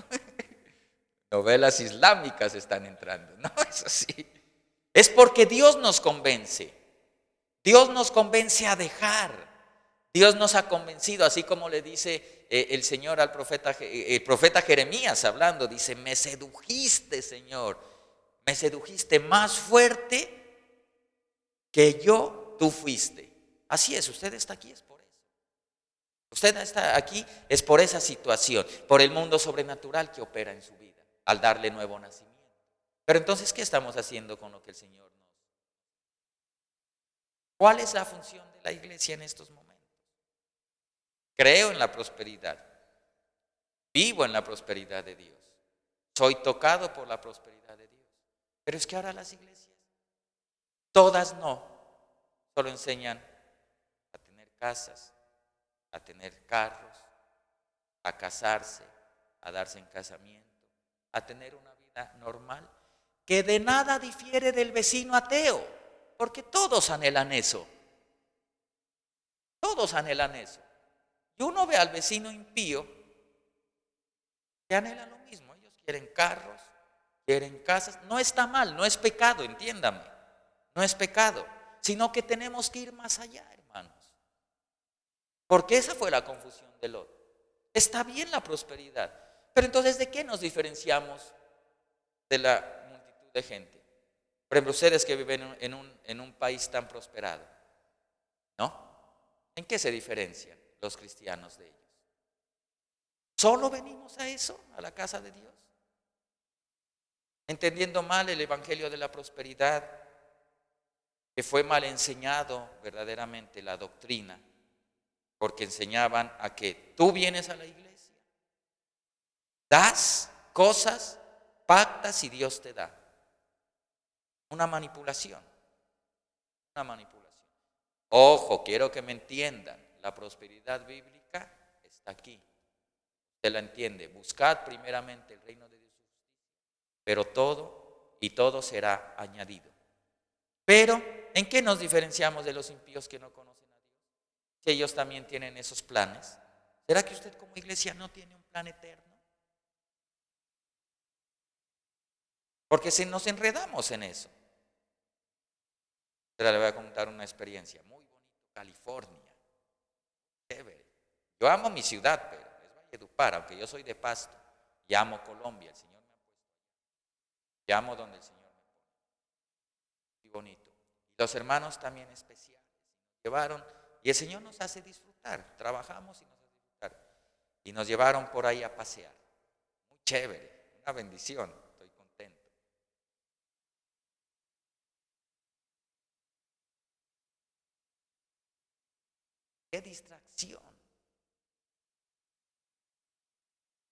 Novelas islámicas están entrando, ¿no? Eso sí. Es porque Dios nos convence. Dios nos convence a dejar. Dios nos ha convencido, así como le dice el Señor al profeta, el profeta Jeremías hablando, dice, me sedujiste, Señor, me sedujiste más fuerte que yo, tú fuiste. Así es, usted está aquí, es por eso. Usted está aquí, es por esa situación, por el mundo sobrenatural que opera en su vida, al darle nuevo nacimiento. Pero entonces, ¿qué estamos haciendo con lo que el Señor nos? ¿Cuál es la función de la iglesia en estos momentos? Creo en la prosperidad. Vivo en la prosperidad de Dios. Soy tocado por la prosperidad de Dios. Pero es que ahora las iglesias, todas no, solo enseñan a tener casas, a tener carros, a casarse, a darse en casamiento, a tener una vida normal, que de nada difiere del vecino ateo, porque todos anhelan eso. Todos anhelan eso. Y uno ve al vecino impío que anhela lo mismo. Ellos quieren carros, quieren casas. No está mal, no es pecado, entiéndame. No es pecado, sino que tenemos que ir más allá, hermanos. Porque esa fue la confusión de Lot. Está bien la prosperidad, pero entonces ¿de qué nos diferenciamos de la multitud de gente? Por ejemplo, ustedes que viven en un país tan prosperado, ¿no? ¿En qué se diferencian los cristianos de ellos? ¿Solo venimos a eso, a la casa de Dios? Entendiendo mal el evangelio de la prosperidad, que fue mal enseñado verdaderamente la doctrina, porque enseñaban a que tú vienes a la iglesia, das cosas, pactas y Dios te da. Una manipulación, una manipulación. Ojo, quiero que me entiendan, la prosperidad bíblica está aquí. Usted la entiende, buscad primeramente el reino de Dios, pero todo será añadido. Pero, ¿en qué nos diferenciamos de los impíos que no conocen a Dios? Si ellos también tienen esos planes. ¿Será que usted como iglesia no tiene un plan eterno? Porque si nos enredamos en eso. Ahora le voy a contar una experiencia muy bonita, California. Chévere. Yo amo mi ciudad, pero es Valledupar, aunque yo soy de Pasto. Y amo Colombia, el Señor me ha puesto allá. Y amo donde el Señor me pone. Muy bonito. Y los hermanos también especiales. Nos llevaron, y el Señor nos hace disfrutar. Trabajamos y nos hace disfrutar. Y nos llevaron por ahí a pasear. Muy chévere, una bendición. Estoy contento. ¡Qué distracción! O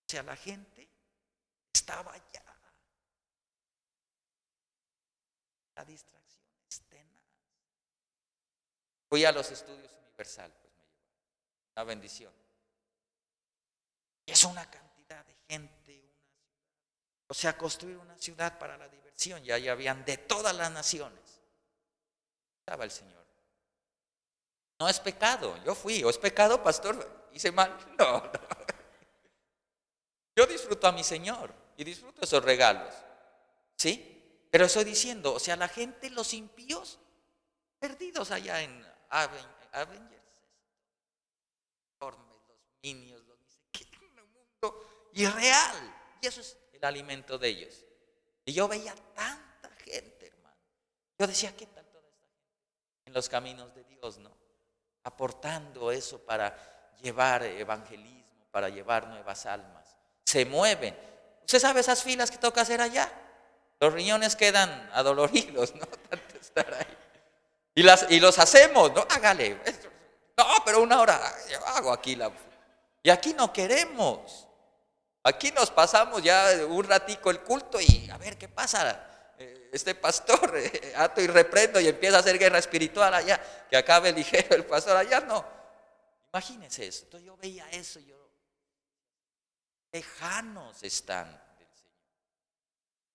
sea, la gente estaba allá. La distracción es tenaz. Fui a los estudios Universal, pues me llevaron. Una bendición. Y es una cantidad de gente, o sea, construir una ciudad para la diversión. Ya habían de todas las naciones. Estaba el Señor. No es pecado, yo fui. ¿O es pecado, pastor? ¿Hice mal? No. Yo disfruto a mi Señor y disfruto esos regalos. ¿Sí? Pero estoy diciendo, o sea, la gente, los impíos, perdidos allá en Avengers, los minions, los dice, que es un mundo irreal. Y eso es el alimento de ellos. Y yo veía tanta gente, hermano. Yo decía, ¿qué tal toda esta gente en los caminos de Dios, no? Aportando eso para llevar evangelismo, para llevar nuevas almas. Se mueven. ¿Usted sabe esas filas que toca hacer allá? Los riñones quedan adoloridos, ¿no? Tanto estar ahí. Y los hacemos, ¿no? Hágale. No, pero una hora, yo hago aquí la... Y aquí no queremos. Aquí nos pasamos ya un ratico el culto y a ver qué pasa. Este pastor, ato y reprendo y empieza a hacer guerra espiritual allá, que acabe ligero el pastor allá, no. Imagínense eso. Entonces yo veía eso, lejanos están del Señor.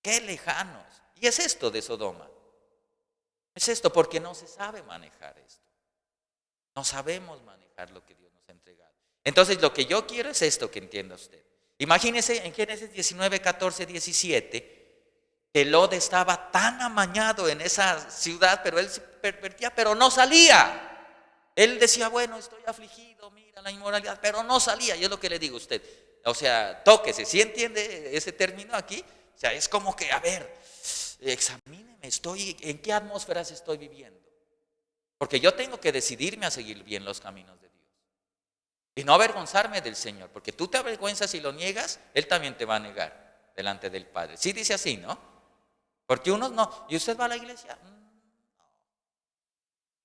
Qué lejanos. Y es esto de Sodoma. Es esto porque no se sabe manejar esto. No sabemos manejar lo que Dios nos ha entregado. Entonces lo que yo quiero es esto que entienda usted. Imagínense en Génesis 19, 14, 17, que Lot estaba tan amañado en esa ciudad, pero él se pervertía, pero no salía. Él decía, bueno, estoy afligido, mira la inmoralidad, pero no salía. Y es lo que le digo a usted. O sea, tóquese, ¿sí entiende ese término aquí? O sea, es como que, a ver, examíneme, ¿en qué atmósferas estoy viviendo? Porque yo tengo que decidirme a seguir bien los caminos de Dios. Y no avergonzarme del Señor, porque tú te avergüenzas y lo niegas, Él también te va a negar delante del Padre. Sí dice así, ¿no? Porque unos no. ¿Y usted va a la iglesia?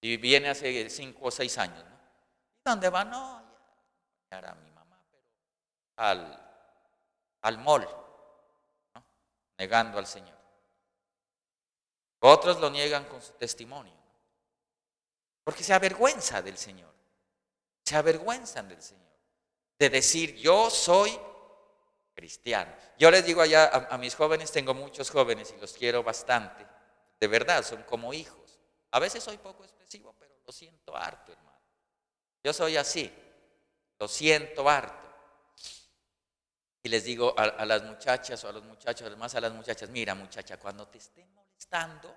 Y viene hace 5 o 6 años, ¿no? ¿Y dónde va? No, ya era mi mamá, pero al mall, ¿no? Negando al Señor. Otros lo niegan con su testimonio, ¿no? Porque se avergüenza del Señor. Se avergüenzan del Señor. De decir, yo soy cristiano. Yo les digo allá a mis jóvenes, tengo muchos jóvenes y los quiero bastante. De verdad, son como hijos. A veces soy poco expresivo, pero lo siento harto, hermano. Yo soy así, lo siento harto. Y les digo a las muchachas o a los muchachos, además a las muchachas, mira muchacha, cuando te esté molestando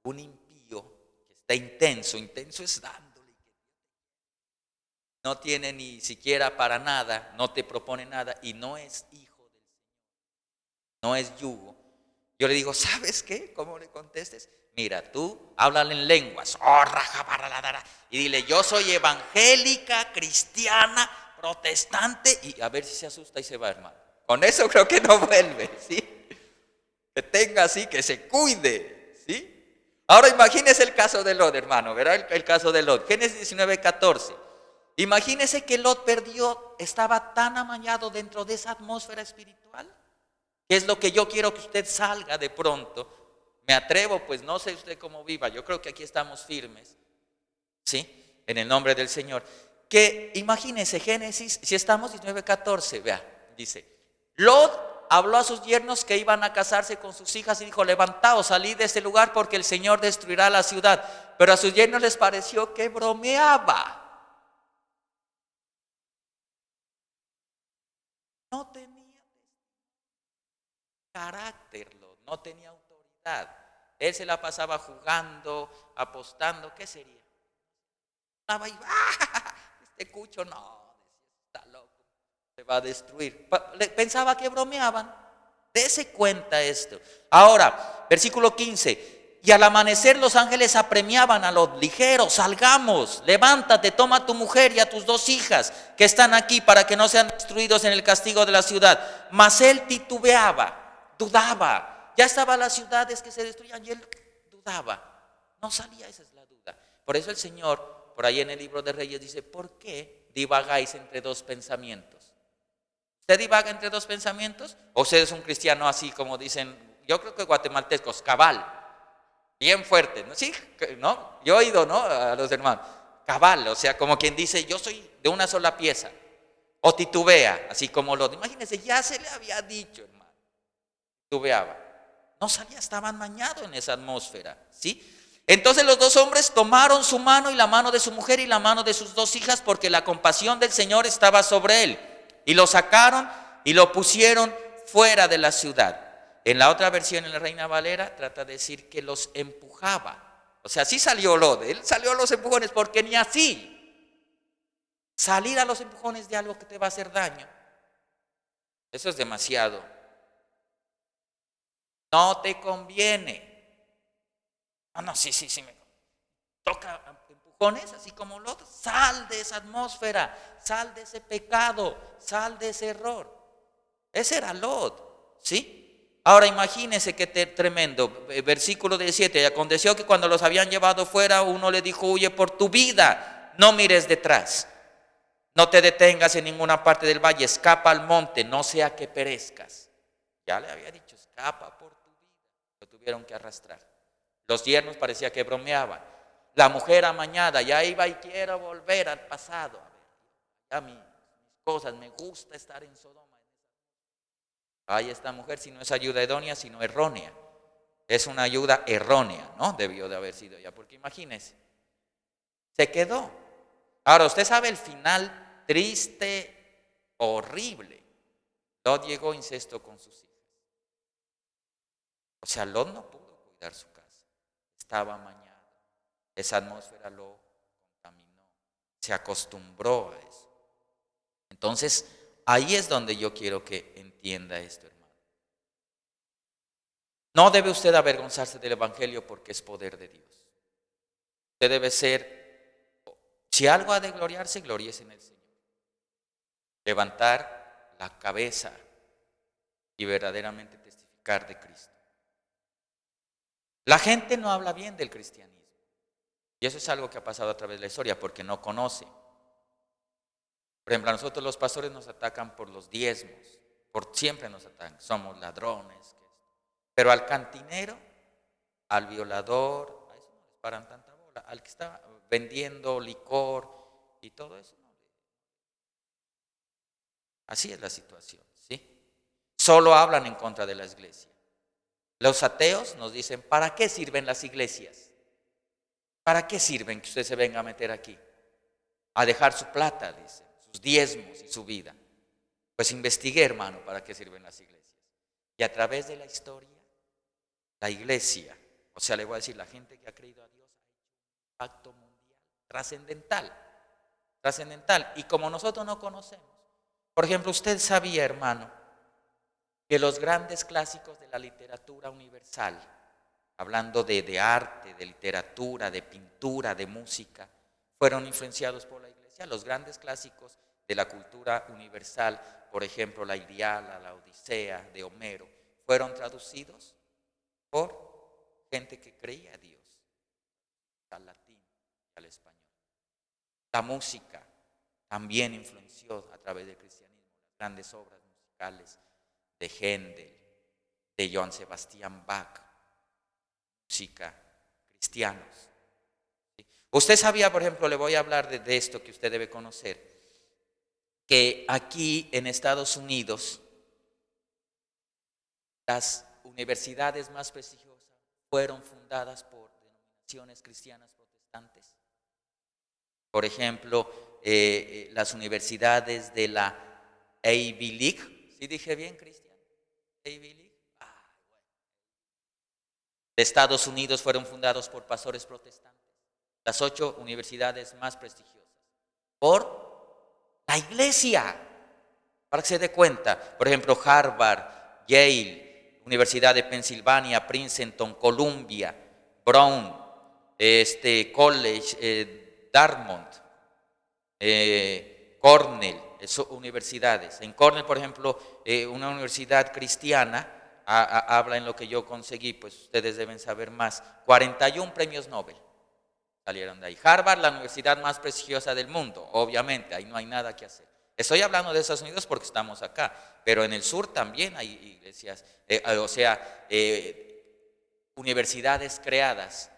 un impío que está intenso, intenso es dándole, no tiene ni siquiera para nada, no te propone nada y no es hijo del Señor, no es yugo. Yo le digo, ¿sabes qué? ¿Cómo le contestes? Mira, tú háblale en lenguas, y dile, yo soy evangélica, cristiana, protestante, y a ver si se asusta y se va, hermano. Con eso creo que no vuelve, ¿sí? Que tenga así, que se cuide, ¿sí? Ahora imagínese el caso de Lot, hermano, ¿verdad? El caso de Lot, Génesis 19, 14. Imagínese que Lot estaba tan amañado dentro de esa atmósfera espiritual, que es lo que yo quiero que usted salga de pronto. Me atrevo, pues no sé usted cómo viva, yo creo que aquí estamos firmes, ¿sí? En el nombre del Señor. Que imagínese Génesis, si estamos 19:14, vea, dice, Lot habló a sus yernos que iban a casarse con sus hijas y dijo, levantaos, salid de este lugar porque el Señor destruirá la ciudad. Pero a sus yernos les pareció que bromeaba. No tenía carácter, Lot, no tenía autoridad. Él se la pasaba jugando, apostando, ¿qué sería? Estaba ahí, este cucho no, está loco, se va a destruir. Pensaba que bromeaban. Dese cuenta esto. Ahora, versículo 15. Y al amanecer los ángeles apremiaban a los ligeros, salgamos, levántate, toma a tu mujer y a tus 2 hijas que están aquí para que no sean destruidos en el castigo de la ciudad. Mas él titubeaba, dudaba. Ya estaban las ciudades que se destruían y él dudaba. No salía, esa es la duda. Por eso el Señor, por ahí en el libro de Reyes, dice, ¿por qué divagáis entre 2 pensamientos? ¿Usted divaga entre 2 pensamientos? ¿O usted es un cristiano así como dicen, yo creo que guatemaltecos, cabal, bien fuerte, ¿no? Sí, ¿no? Yo he oído, ¿no? A los hermanos, cabal, o sea, como quien dice, yo soy de una sola pieza. O titubea, así como lo. Imagínense, ya se le había dicho, hermano. Titubeaba. No sabía, estaba amañado en esa atmósfera, ¿sí? Entonces los 2 hombres tomaron su mano y la mano de su mujer y la mano de sus 2 hijas porque la compasión del Señor estaba sobre él. Y lo sacaron y lo pusieron fuera de la ciudad. En la otra versión, en la Reina Valera, trata de decir que los empujaba. O sea, así salió Lot. Él salió a los empujones porque ni así. Salir a los empujones de algo que te va a hacer daño, eso es demasiado. No te conviene. No, sí, me toca empujones, así como Lot. Sal de esa atmósfera, sal de ese pecado, sal de ese error. Ese era Lot, ¿sí? Ahora imagínense qué tremendo. Versículo 17. Y aconteció que cuando los habían llevado fuera, uno le dijo, huye por tu vida, no mires detrás. No te detengas en ninguna parte del valle, escapa al monte, no sea que perezcas. Ya le había dicho, escapa por tu vida. Lo tuvieron que arrastrar. Los yernos parecía que bromeaban. La mujer amañada ya iba y quiero volver al pasado. A ver, ya mis cosas, me gusta estar en Sodoma. Ay, esta mujer si no es ayuda idónea, sino errónea. Es una ayuda errónea, ¿no? Debió de haber sido ya, porque imagínese, se quedó. Ahora, usted sabe el final triste, horrible. Lot llegó incesto con sus hijas. O sea, Lot no pudo cuidar su casa. Estaba amañado. Esa atmósfera lo contaminó. Se acostumbró a eso. Entonces, ahí es donde yo quiero que entienda esto, hermano. No debe usted avergonzarse del Evangelio porque es poder de Dios. Usted debe ser, si algo ha de gloriarse, gloríese en el Señor. Levantar la cabeza y verdaderamente testificar de Cristo. La gente no habla bien del cristianismo. Y eso es algo que ha pasado a través de la historia porque no conoce. Por ejemplo, a nosotros los pastores nos atacan por los diezmos. Siempre nos atacan. Somos ladrones. Pero al cantinero, al violador, a eso no les paran tanta bola. Al que está vendiendo licor y todo eso. No. Así es la situación, ¿sí? Solo hablan en contra de la iglesia. Los ateos nos dicen, ¿para qué sirven las iglesias? ¿Para qué sirven que usted se venga a meter aquí? A dejar su plata, dicen, sus diezmos y su vida. Pues investigué, hermano, para qué sirven las iglesias. Y a través de la historia, la iglesia, o sea, le voy a decir, la gente que ha creído a Dios ha hecho un impacto mundial, trascendental. Y como nosotros no conocemos, por ejemplo, usted sabía, hermano, que los grandes clásicos de la literatura universal, hablando de arte, de literatura, de pintura, de música, fueron influenciados por la iglesia. Los grandes clásicos de la cultura universal, por ejemplo, la Ilíada, la Odisea de Homero, fueron traducidos por gente que creía a Dios, al latín y al español. La música también influenció a través del cristianismo las grandes obras musicales de Händel, de Johann Sebastian Bach, música cristianos. Usted sabía, por ejemplo, le voy a hablar de esto que usted debe conocer, que aquí en Estados Unidos las universidades más prestigiosas fueron fundadas por denominaciones cristianas protestantes. Por ejemplo, las universidades de la Ivy League, ¿sí dije bien, Cristian? Ivy League. De Estados Unidos fueron fundados por pastores protestantes. Las 8 universidades más prestigiosas. Por la iglesia. Para que se dé cuenta. Por ejemplo, Harvard, Yale, Universidad de Pensilvania, Princeton, Columbia, Brown, College, Dartmouth, Cornell, universidades. En Cornell, por ejemplo, una universidad cristiana, habla en lo que yo conseguí, pues ustedes deben saber más, 41 premios Nobel salieron de ahí. Harvard, la universidad más prestigiosa del mundo, obviamente, ahí no hay nada que hacer. Estoy hablando de Estados Unidos porque estamos acá, pero en el sur también hay iglesias, universidades creadas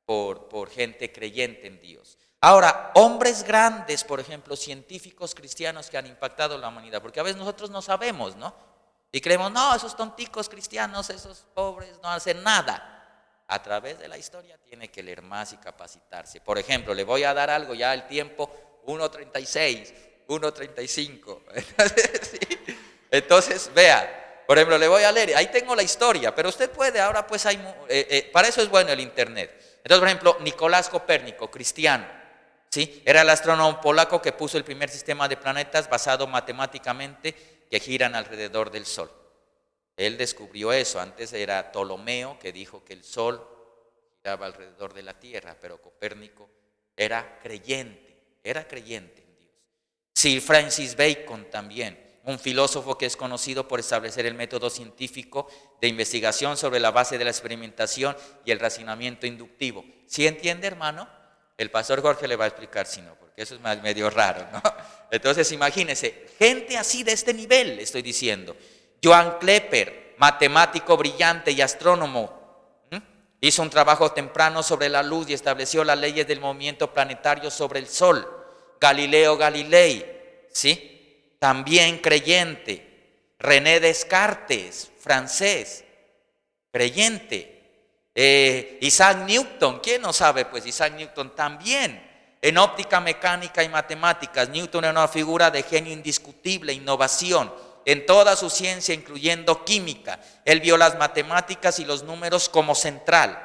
por gente creyente en Dios. Ahora, hombres grandes, por ejemplo, científicos cristianos que han impactado la humanidad, porque a veces nosotros no sabemos, ¿no? Y creemos, no, esos tonticos cristianos, esos pobres no hacen nada. A través de la historia tiene que leer más y capacitarse. Por ejemplo, le voy a dar algo ya el tiempo, 1:36, 1:35. Entonces, vea, por ejemplo, le voy a leer, ahí tengo la historia, pero usted puede, ahora pues hay, para eso es bueno el internet. Entonces, por ejemplo, Nicolás Copérnico, cristiano, ¿sí? Era el astrónomo polaco que puso el primer sistema de planetas basado matemáticamente que giran alrededor del Sol. Él descubrió eso. Antes era Ptolomeo que dijo que el Sol giraba alrededor de la Tierra, pero Copérnico era creyente en Dios. Sir Francis Bacon también, un filósofo que es conocido por establecer el método científico de investigación sobre la base de la experimentación y el razonamiento inductivo. ¿Sí entiende, hermano? El pastor Jorge le va a explicar, si no, porque eso es medio raro, ¿no? Entonces, imagínense, gente así de este nivel, estoy diciendo. Johann Kepler, matemático brillante y astrónomo, hizo un trabajo temprano sobre la luz y estableció las leyes del movimiento planetario sobre el Sol. Galileo Galilei, ¿sí? También creyente. René Descartes, francés, creyente. Isaac Newton, ¿quién no sabe? Pues Isaac Newton también. En óptica, mecánica y matemáticas, Newton era una figura de genio indiscutible, innovación. en toda su ciencia, incluyendo química. Él vio las matemáticas y los números como central,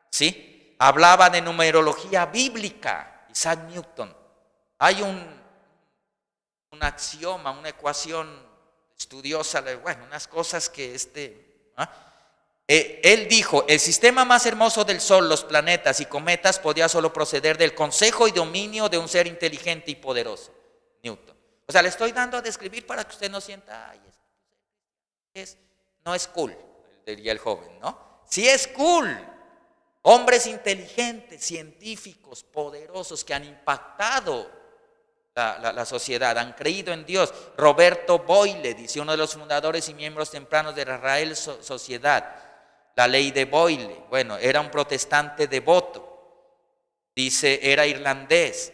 ¿sí? Hablaba de numerología bíblica, Isaac Newton. Hay un axioma, una ecuación estudiosa, bueno, unas cosas que él dijo, el sistema más hermoso del Sol, los planetas y cometas podía solo proceder del consejo y dominio de un ser inteligente y poderoso, Newton. O sea, le estoy dando a describir para que usted no sienta, ay, no es cool, diría el joven, ¿no? Sí es cool. Hombres inteligentes, científicos, poderosos que han impactado la sociedad, han creído en Dios. Roberto Boyle, dice, uno de los fundadores y miembros tempranos de la Real Sociedad, la ley de Boyle. Bueno, era un protestante devoto, dice, era irlandés.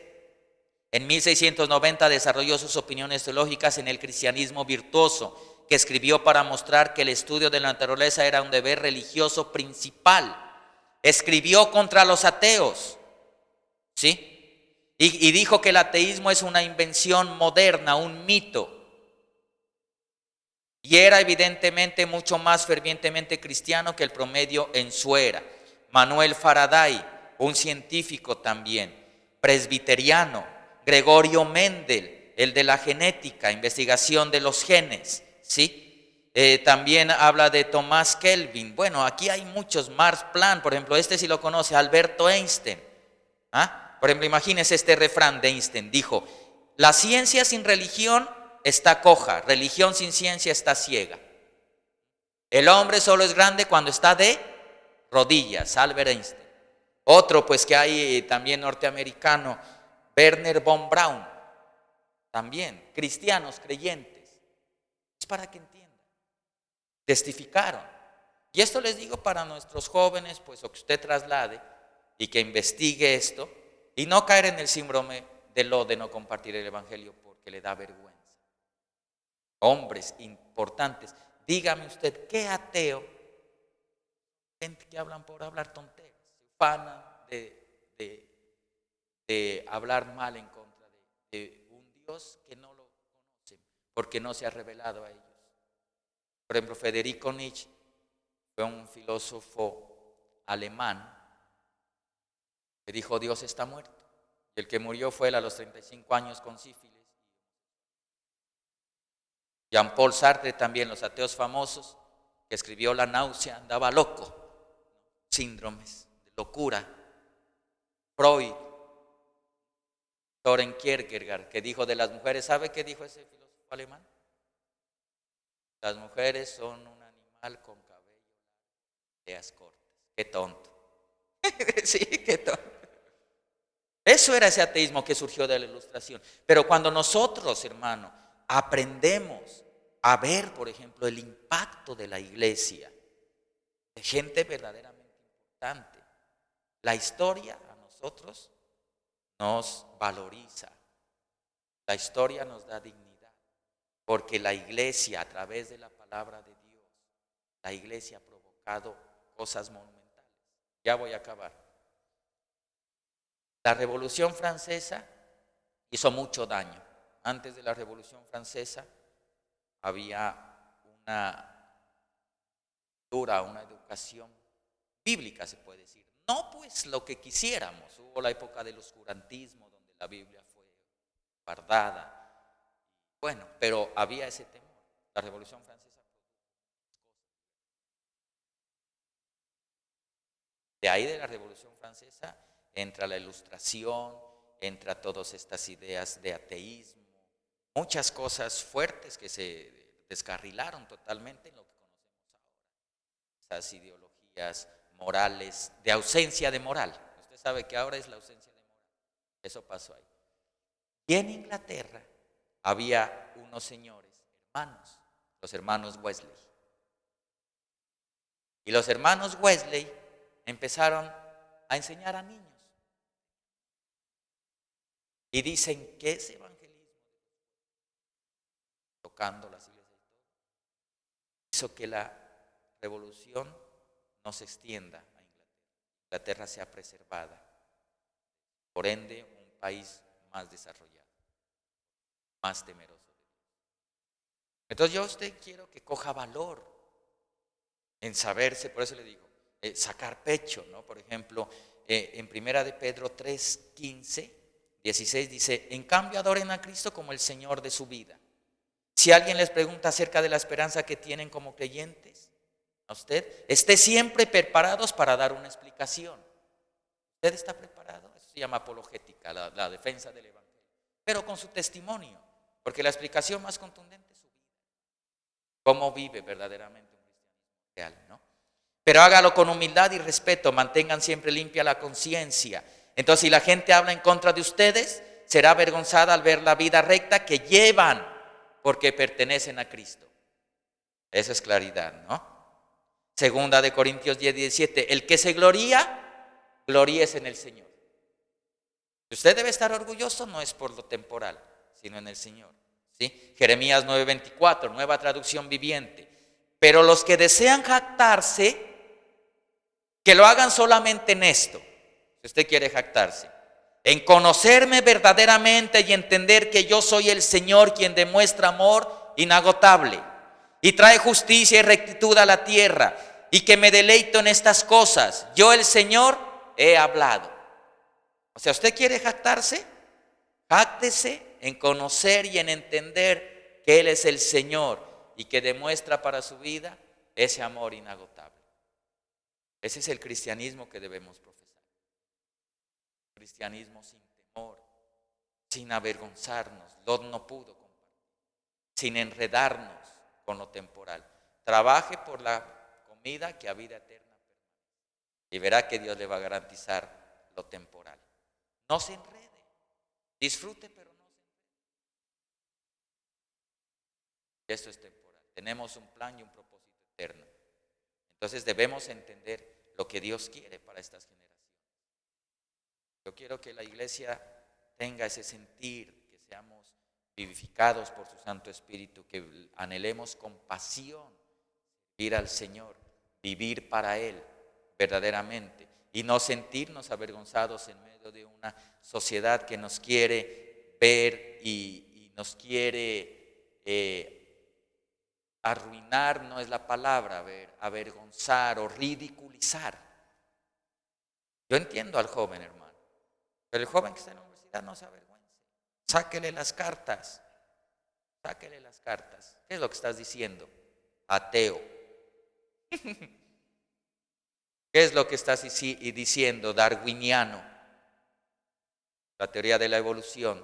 En 1690 desarrolló sus opiniones teológicas en el cristianismo virtuoso, que escribió para mostrar que el estudio de la naturaleza era un deber religioso principal. Escribió contra los ateos, ¿sí? Y dijo que el ateísmo es una invención moderna, un mito. Y era evidentemente mucho más fervientemente cristiano que el promedio en su era. Manuel Faraday, un científico también, presbiteriano. Gregorio Mendel, el de la genética, investigación de los genes, ¿sí? También habla de Thomas Kelvin. Bueno, aquí hay muchos, Max Planck, por ejemplo, este sí lo conoce, Alberto Einstein. Por ejemplo, imagínense este refrán de Einstein, dijo, la ciencia sin religión está coja, religión sin ciencia está ciega. El hombre solo es grande cuando está de rodillas, Albert Einstein. Otro pues que hay también norteamericano, Werner von Braun, también, cristianos, creyentes. Es para que entiendan. Testificaron. Y esto les digo para nuestros jóvenes, pues o que usted traslade y que investigue esto y no caer en el síndrome de no compartir el evangelio porque le da vergüenza. Hombres importantes, dígame usted, ¿qué ateo? Gente que hablan por hablar tonteras, se ufanan de hablar mal en contra de un Dios que no lo conocen porque no se ha revelado a ellos. Por ejemplo, Federico Nietzsche fue un filósofo alemán que dijo Dios está muerto. Y el que murió fue él a los 35 años con sífilis. Jean-Paul Sartre también, los ateos famosos, que escribió La náusea, andaba loco. Síndromes de locura. Freud, Soren Kierkegaard, que dijo de las mujeres, ¿sabe qué dijo ese filósofo alemán? Las mujeres son un animal con cabello de ideas cortas. Qué tonto. Sí, qué tonto. Eso era ese ateísmo que surgió de la Ilustración. Pero cuando nosotros, hermano, aprendemos a ver, por ejemplo, el impacto de la iglesia, de gente verdaderamente importante, la historia a nosotros nos valoriza, la historia nos da dignidad, porque la iglesia, a través de la palabra de Dios, la iglesia ha provocado cosas monumentales. Ya voy a acabar. La Revolución Francesa hizo mucho daño. Antes de la Revolución Francesa había una educación bíblica, se puede decir. No pues lo que quisiéramos. Hubo la época del oscurantismo, donde la Biblia fue guardada. Bueno, pero había ese temor. La Revolución Francesa de ahí de la Revolución Francesa entra la Ilustración, entra todas estas ideas de ateísmo, muchas cosas fuertes que se descarrilaron totalmente en lo que conocemos ahora. Esas ideologías morales, de ausencia de moral. Usted sabe que ahora es la ausencia de moral. Eso pasó ahí. Y en Inglaterra había unos señores, hermanos, los hermanos Wesley. Y los hermanos Wesley empezaron a enseñar a niños. Y dicen que ese evangelismo, tocando las iglesias y todo, hizo que la revolución no se extienda a Inglaterra. Inglaterra sea preservada. Por ende, un país más desarrollado, más temeroso de Dios. Entonces yo a usted quiero que coja valor en saberse, por eso le digo, sacar pecho, ¿no? Por ejemplo, en Primera de Pedro 3:15, 16 dice: en cambio adoren a Cristo como el Señor de su vida. Si alguien les pregunta acerca de la esperanza que tienen como creyentes, a usted, esté siempre preparados para dar una explicación. ¿Usted está preparado? Eso se llama apologética, la defensa del Evangelio. Pero con su testimonio, porque la explicación más contundente es su vida. ¿Cómo vive verdaderamente un cristianismo real, no? Pero hágalo con humildad y respeto, mantengan siempre limpia la conciencia. Entonces, si la gente habla en contra de ustedes, será avergonzada al ver la vida recta que llevan, porque pertenecen a Cristo. Esa es claridad, ¿no? Segunda de Corintios 10:17, el que se gloríese en el Señor. Usted debe estar orgulloso, no es por lo temporal, sino en el Señor, ¿sí? Jeremías 9:24, nueva traducción viviente. Pero los que desean jactarse, que lo hagan solamente en esto, si usted quiere jactarse, en conocerme verdaderamente y entender que yo soy el Señor quien demuestra amor inagotable y trae justicia y rectitud a la tierra, y que me deleito en estas cosas. Yo, el Señor, he hablado. O sea, ¿usted quiere jactarse? Jáctese en conocer y en entender que Él es el Señor y que demuestra para su vida ese amor inagotable. Ese es el cristianismo que debemos profesar. Cristianismo sin temor, sin avergonzarnos. Lot no pudo compartir, sin enredarnos con lo temporal. Trabaje por la comida que a vida eterna permanece y verá que Dios le va a garantizar lo temporal. No se enrede, disfrute, pero no se enrede. Esto es temporal. Tenemos un plan y un propósito eterno. Entonces debemos entender lo que Dios quiere para estas generaciones. Yo quiero que la iglesia tenga ese sentir, que seamos vivificados por su Santo Espíritu, que anhelemos con pasión ir al Señor, vivir para Él verdaderamente y no sentirnos avergonzados en medio de una sociedad que nos quiere ver y nos quiere arruinar, no es la palabra, avergonzar o ridiculizar. Yo entiendo al joven, hermano, pero el joven que está en la universidad no se avergüence. Sáquele las cartas. Sáquele las cartas. ¿Qué es lo que estás diciendo? Ateo. ¿Qué es lo que estás diciendo? Darwiniano. La teoría de la evolución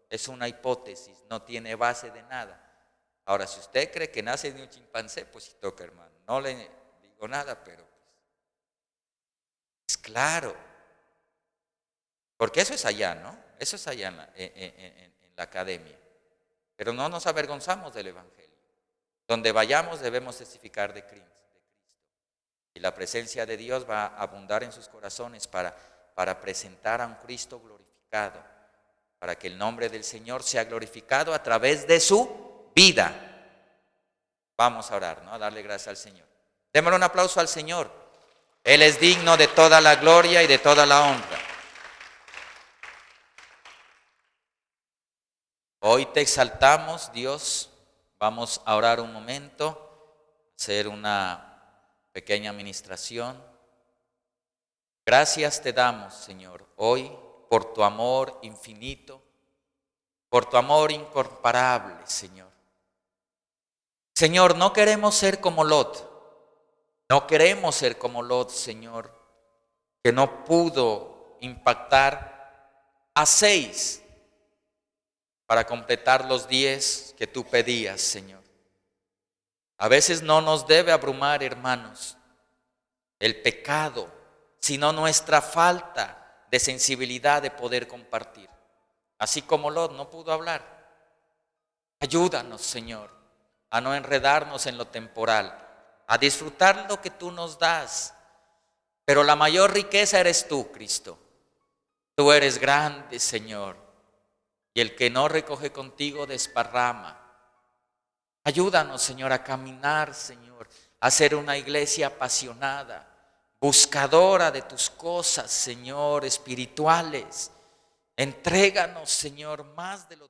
es una hipótesis, no tiene base de nada. Ahora, si usted cree que nace de un chimpancé, pues sí toca, hermano. No le digo nada, pero pues, es claro. Porque eso es allá, ¿no? Eso es allá en la academia. Pero no nos avergonzamos del Evangelio. Donde vayamos debemos testificar de Cristo. Y la presencia de Dios va a abundar en sus corazones para presentar a un Cristo glorificado. Para que el nombre del Señor sea glorificado a través de su vida. Vamos a orar, ¿no? A darle gracias al Señor. Démosle un aplauso al Señor. Él es digno de toda la gloria y de toda la honra. Hoy te exaltamos, Dios. Vamos a orar un momento, hacer una pequeña administración. Gracias te damos, Señor, hoy por tu amor infinito, por tu amor incomparable, Señor. Señor, no queremos ser como Lot. No queremos ser como Lot, Señor, que no pudo impactar a 6 para completar los 10 que tú pedías, Señor. A veces no nos debe abrumar, hermanos, el pecado, sino nuestra falta de sensibilidad de poder compartir. Así como Lot no pudo hablar. Ayúdanos, Señor, a no enredarnos en lo temporal, a disfrutar lo que tú nos das. Pero la mayor riqueza eres tú, Cristo. Tú eres grande, Señor. Y el que no recoge contigo desparrama. Ayúdanos, Señor, a caminar, Señor, a ser una iglesia apasionada, buscadora de tus cosas, Señor, espirituales. Entréganos, Señor, más de lo